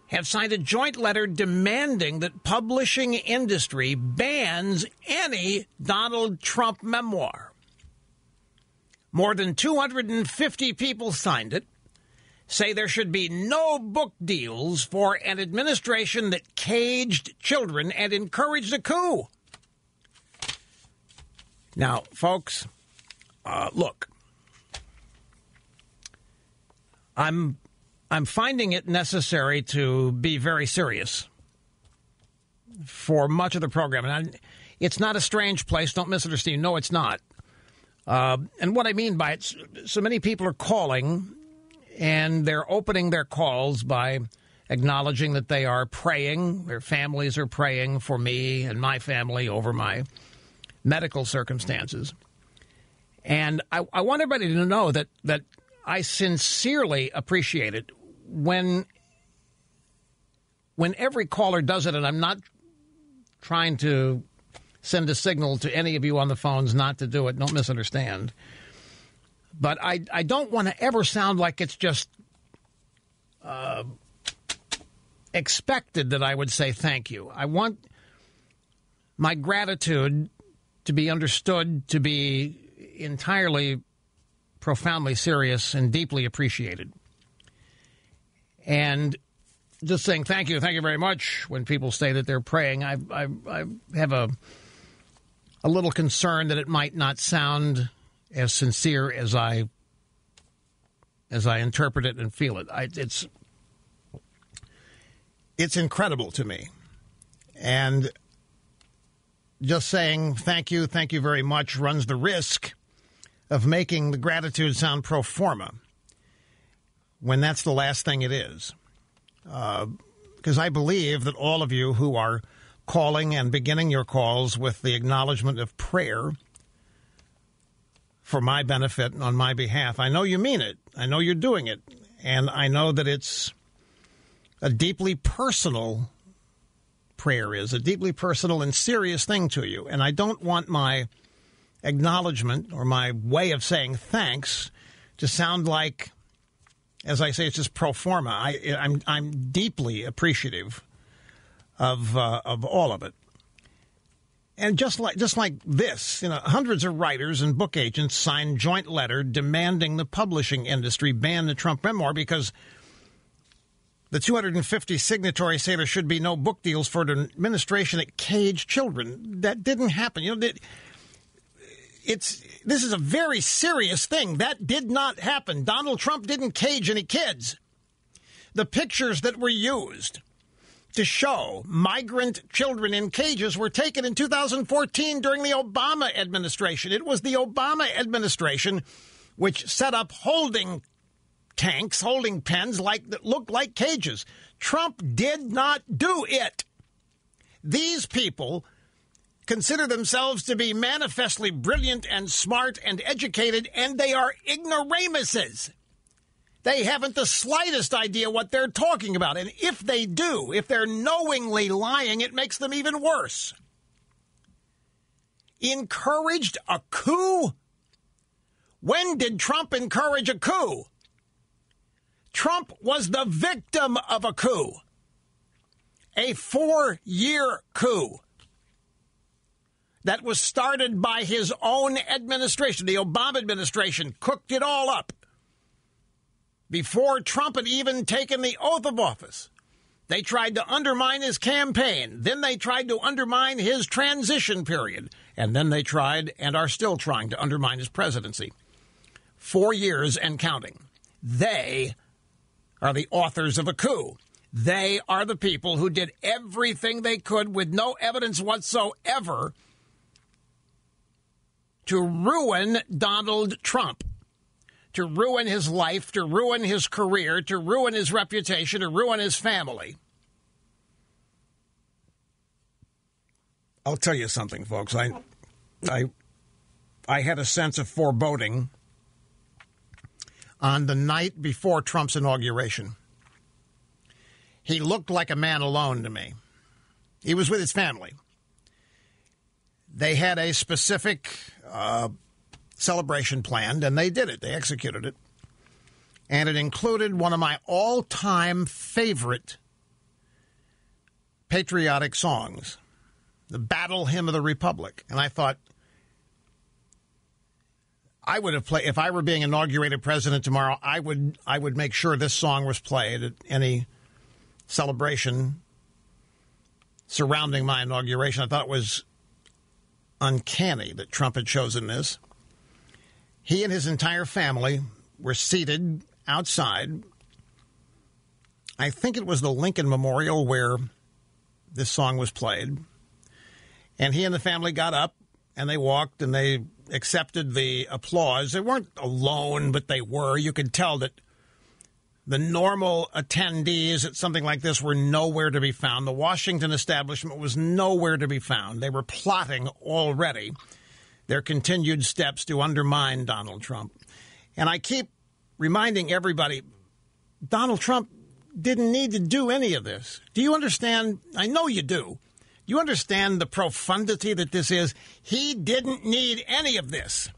have signed a joint letter demanding that publishing industry bans any Donald Trump memoir. More than 250 people signed it, say there should be no book deals for an administration that caged children and encouraged a coup. Now, folks, look, I'm finding it necessary to be very serious for much of the program. And it's not a strange place. Don't misunderstand. No, it's not. And what I mean by it, so many people are calling, and they're opening their calls by acknowledging that they are praying. Their families are praying for me and my family over my medical circumstances. And I want everybody to know that I sincerely appreciate it when every caller does it, and I'm not trying to send a signal to any of you on the phones not to do it. Don't misunderstand. But I don't want to ever sound like it's just expected that I would say thank you. I want my gratitude to be understood to be entirely, profoundly serious and deeply appreciated. And just saying thank you very much when people say that they're praying, I have a little concern that it might not sound as sincere as I interpret it and feel it. It's incredible to me. And just saying thank you very much runs the risk of making the gratitude sound pro forma when that's the last thing it is. Because I believe that all of you who are calling and beginning your calls with the acknowledgement of prayer for my benefit and on my behalf, I know you mean it. I know you're doing it. And I know that it's a deeply personal prayer is, a deeply personal and serious thing to you. And I don't want my acknowledgement or my way of saying thanks to sound like, as I say, it's just pro forma. I'm deeply appreciative of all of it. And just like this, hundreds of writers and book agents signed joint letter demanding the publishing industry ban the Trump memoir because the 250 signatories say there should be no book deals for an administration that caged children. That didn't happen. This is a very serious thing. That did not happen. Donald Trump didn't cage any kids. The pictures that were used to show migrant children in cages were taken in 2014 during the Obama administration. It was the Obama administration which set up holding tanks, holding pens that looked like cages. Trump did not do it. These people consider themselves to be manifestly brilliant and smart and educated, and they are ignoramuses. They haven't the slightest idea what they're talking about. And if they do, if they're knowingly lying, it makes them even worse. Encouraged a coup? When did Trump encourage a coup? Trump was the victim of a coup. A 4-year coup that was started by his own administration. The Obama administration cooked it all up before Trump had even taken the oath of office. They tried to undermine his campaign. Then they tried to undermine his transition period. And then they tried and are still trying to undermine his presidency. 4 years and counting. They are the authors of a coup. They are the people who did everything they could with no evidence whatsoever to ruin Donald Trump, to ruin his life, to ruin his career, to ruin his reputation, to ruin his family. I'll tell you something, folks. I had a sense of foreboding on the night before Trump's inauguration. He looked like a man alone to me. He was with his family. They had a specific celebration planned, and they did it. They executed it. And it included one of my all-time favorite patriotic songs, the Battle Hymn of the Republic. And I thought, I would have played, if I were being inaugurated president tomorrow, I would make sure this song was played at any celebration surrounding my inauguration. I thought it was uncanny that Trump had chosen this. He and his entire family were seated outside. I think it was the Lincoln Memorial where this song was played. And he and the family got up and they walked and they accepted the applause. They weren't alone, but they were. You could tell that the normal attendees at something like this were nowhere to be found. The Washington establishment was nowhere to be found. They were plotting already their continued steps to undermine Donald Trump. And I keep reminding everybody, Donald Trump didn't need to do any of this. Do you understand? I know you do. You understand the profundity that this is? He didn't need any of this.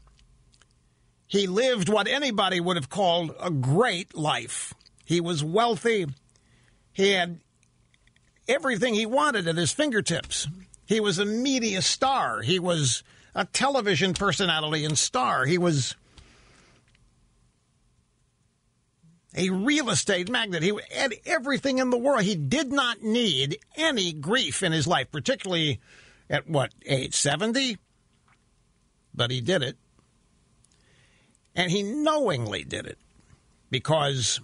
He lived what anybody would have called a great life. He was wealthy. He had everything he wanted at his fingertips. He was a media star. He was a television personality and star. He was a real estate magnate. He had everything in the world. He did not need any grief in his life, particularly at, age 70? But he did it. And he knowingly did it because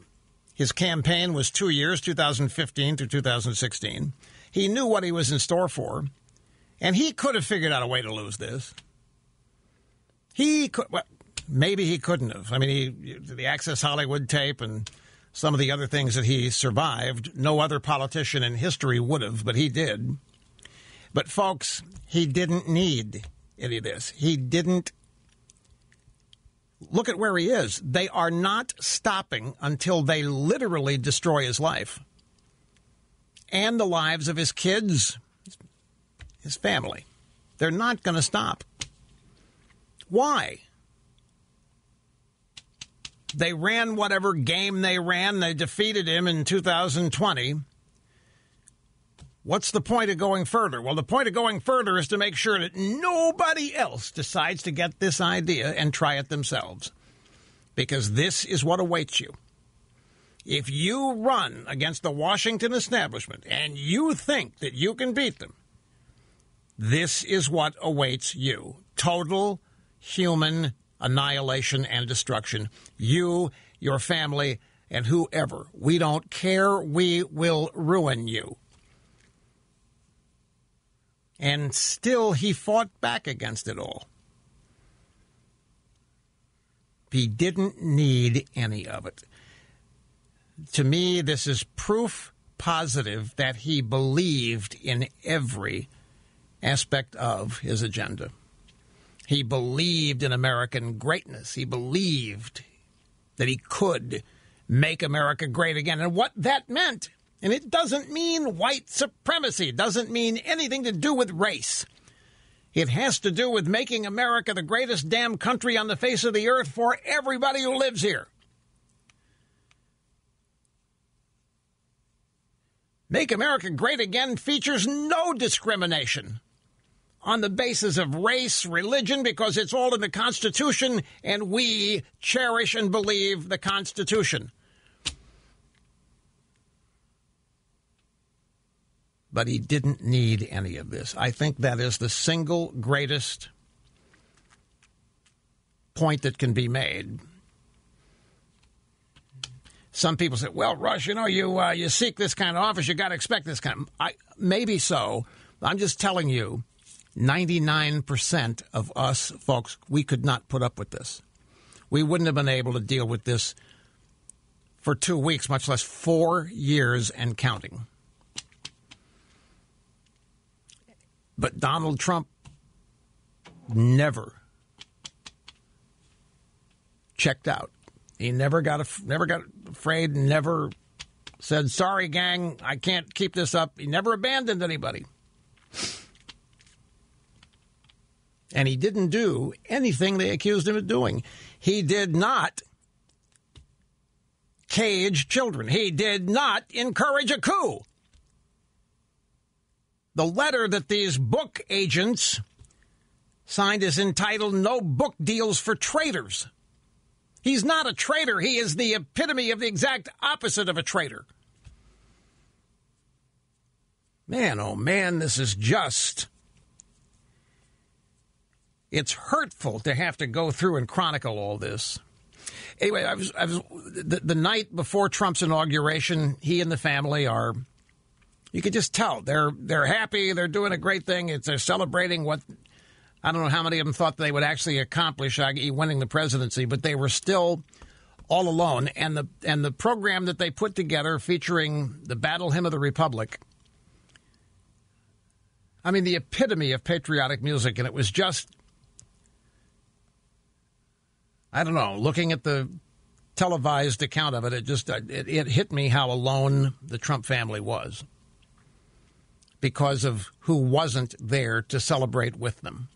his campaign was 2 years, 2015 to 2016. He knew what he was in store for, and he could have figured out a way to lose this. He could, well, maybe he couldn't have. I mean, the Access Hollywood tape and some of the other things that he survived, no other politician in history would have, but he did. But, folks, he didn't need any of this. He didn't. Look at where he is. They are not stopping until they literally destroy his life and the lives of his kids, his family. They're not going to stop. Why? They ran whatever game they ran. They defeated him in 2020. What's the point of going further? Well, the point of going further is to make sure that nobody else decides to get this idea and try it themselves. Because this is what awaits you. If you run against the Washington establishment and you think that you can beat them, this is what awaits you. Total human annihilation and destruction. You, your family, and whoever. We don't care. We will ruin you. And still he fought back against it all. He didn't need any of it. To me, this is proof positive that he believed in every aspect of his agenda. He believed in American greatness. He believed that he could make America great again. And what that meant, and it doesn't mean white supremacy. It doesn't mean anything to do with race. It has to do with making America the greatest damn country on the face of the earth for everybody who lives here. Make America Great Again features no discrimination on the basis of race, religion, because it's all in the Constitution, and we cherish and believe the Constitution. But he didn't need any of this. I think that is the single greatest point that can be made. Some people say, well, Rush, you seek this kind of office, you got to expect this kind of... Maybe so. I'm just telling you, 99% of us folks, we could not put up with this. We wouldn't have been able to deal with this for 2 weeks, much less 4 years and counting. But Donald Trump never checked out. He never got afraid, never said, sorry, gang, I can't keep this up. He never abandoned anybody. And he didn't do anything they accused him of doing. He did not cage children. He did not encourage a coup. The letter that these book agents signed is entitled No Book Deals for Traitors. He's not a traitor. He is the epitome of the exact opposite of a traitor. Man, oh man, this is just... It's hurtful to have to go through and chronicle all this. Anyway, I was the night before Trump's inauguration, he and the family are... You could just tell they're happy. They're doing a great thing. They're celebrating what I don't know how many of them thought they would actually accomplish, i.e., winning the presidency, but they were still all alone. And the program that they put together, featuring the Battle Hymn of the Republic, I mean, the epitome of patriotic music, and it was just, I don't know, looking at the televised account of it, it hit me how alone the Trump family was, because of who wasn't there to celebrate with them.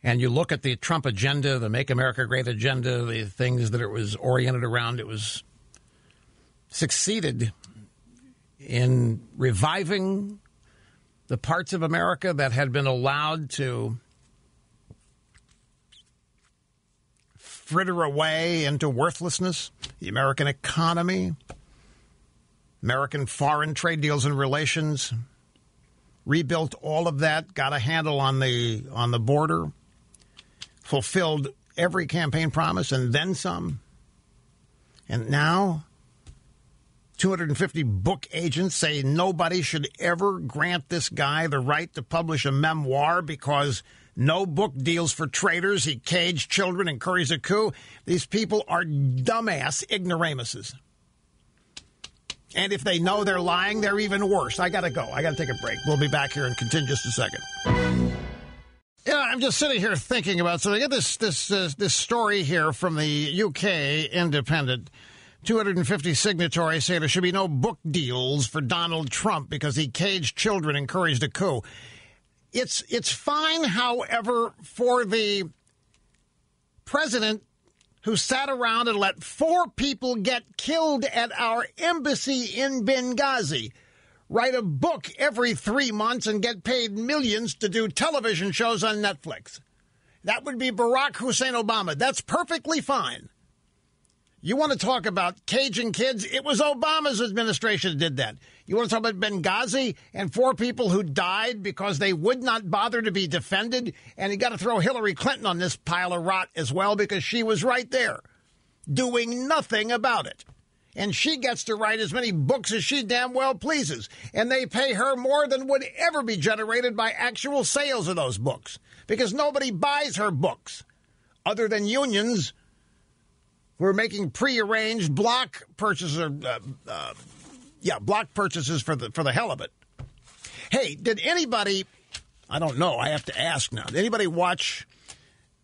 And you look at the Trump agenda, the Make America Great agenda, the things that it was oriented around, it was succeeded in reviving the parts of America that had been allowed to fritter away into worthlessness, the American economy, American foreign trade deals and relations, rebuilt all of that, got a handle on the border, fulfilled every campaign promise and then some. And now 250 book agents say nobody should ever grant this guy the right to publish a memoir because no book deals for traitors. He caged children, encouraged a coup. These people are dumbass ignoramuses. And if they know they're lying, they're even worse. I got to go. I got to take a break. We'll be back here and continue just a second. I'm just sitting here thinking about something. I get this story here from the UK Independent. 250 signatories say there should be no book deals for Donald Trump because he caged children, encouraged a coup. It's fine, however, for the president who sat around and let 4 people get killed at our embassy in Benghazi, write a book every 3 months and get paid millions to do television shows on Netflix. That would be Barack Hussein Obama. That's perfectly fine. You want to talk about caging kids? It was Obama's administration that did that. You want to talk about Benghazi and 4 people who died because they would not bother to be defended? And you got to throw Hillary Clinton on this pile of rot as well because she was right there doing nothing about it. And she gets to write as many books as she damn well pleases. And they pay her more than would ever be generated by actual sales of those books because nobody buys her books other than unions. We're making prearranged block purchases, block purchases for the hell of it. Hey, did anybody? I don't know. I have to ask now. Did anybody watch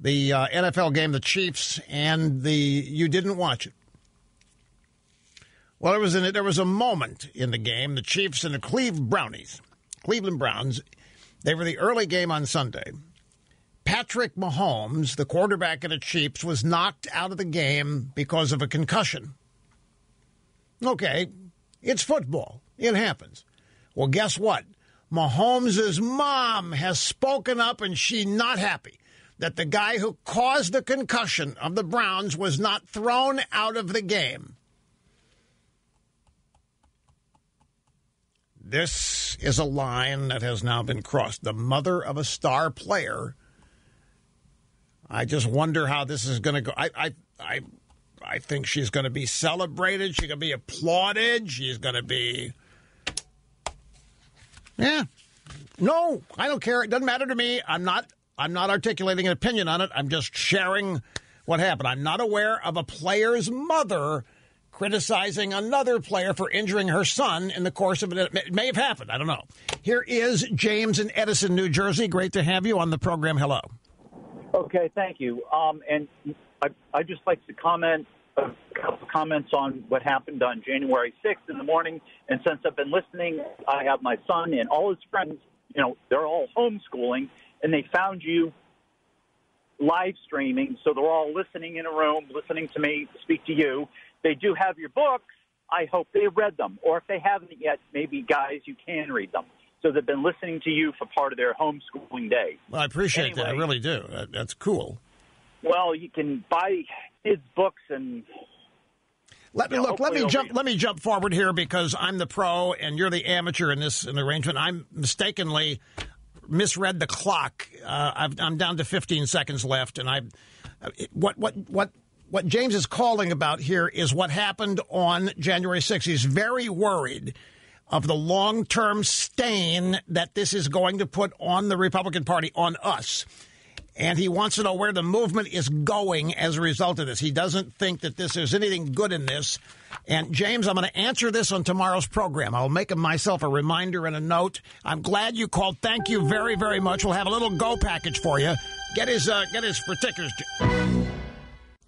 the NFL game, the Chiefs and you didn't watch it? Well, there was a moment in the game, the Chiefs and the Cleveland Browns. They were the early game on Sunday. Patrick Mahomes, the quarterback of the Chiefs, was knocked out of the game because of a concussion. Okay, it's football. It happens. Well, guess what? Mahomes' mom has spoken up, and she's not happy that the guy who caused the concussion of the Browns was not thrown out of the game. This is a line that has now been crossed. The mother of a star player. I just wonder how this is going to go. I think she's going to be celebrated. She's going to be applauded. She's going to be... Yeah. No, I don't care. It doesn't matter to me. I'm not articulating an opinion on it. I'm just sharing what happened. I'm not aware of a player's mother criticizing another player for injuring her son in the course of it. It may have happened. I don't know. Here is James in Edison, New Jersey. Great to have you on the program. Hello. Okay, thank you. And I'd just like to comment a couple comments on what happened on January 6th in the morning. And since I've been listening, I have my son and all his friends, they're all homeschooling, and they found you live streaming. So they're all listening in a room, listening to me speak to you. They do have your books. I hope they read them. Or if they haven't yet, maybe, guys, you can read them. So they've been listening to you for part of their homeschooling day. Well, I appreciate that. I really do. That's cool. Well, you can buy kids' books and... Let me jump forward here because I'm the pro and you're the amateur in this arrangement. I mistakenly misread the clock. I'm down to 15 seconds left, and what James is calling about here is what happened on January 6th. He's very worried of the long-term stain that this is going to put on the Republican Party, on us. And he wants to know where the movement is going as a result of this. He doesn't think that there's anything good in this. And, James, I'm going to answer this on tomorrow's program. I'll make myself a reminder and a note. I'm glad you called. Thank you very, very much. We'll have a little go package for you. Get his particulars.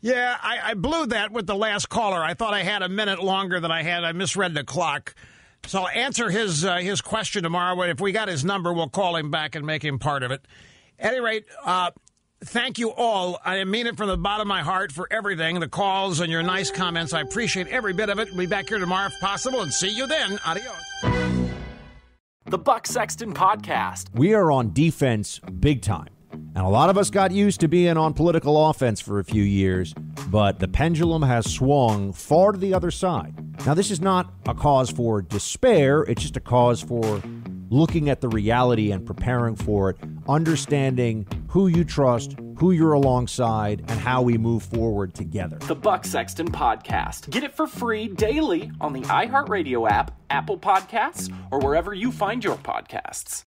Yeah, I blew that with the last caller. I thought I had a minute longer than I had. I misread the clock. So I'll answer his question tomorrow. If we got his number, we'll call him back and make him part of it. At any rate, Thank you all. I mean it from the bottom of my heart for everything, the calls and your nice comments. I appreciate every bit of it. We'll be back here tomorrow if possible, and see you then. Adios. The Buck Sexton Podcast. We are on defense big time. And a lot of us got used to being on political offense for a few years, but the pendulum has swung far to the other side. Now, this is not a cause for despair. It's just a cause for looking at the reality and preparing for it, understanding who you trust, who you're alongside, and how we move forward together. The Buck Sexton Podcast. Get it for free daily on the iHeartRadio app, Apple Podcasts, or wherever you find your podcasts.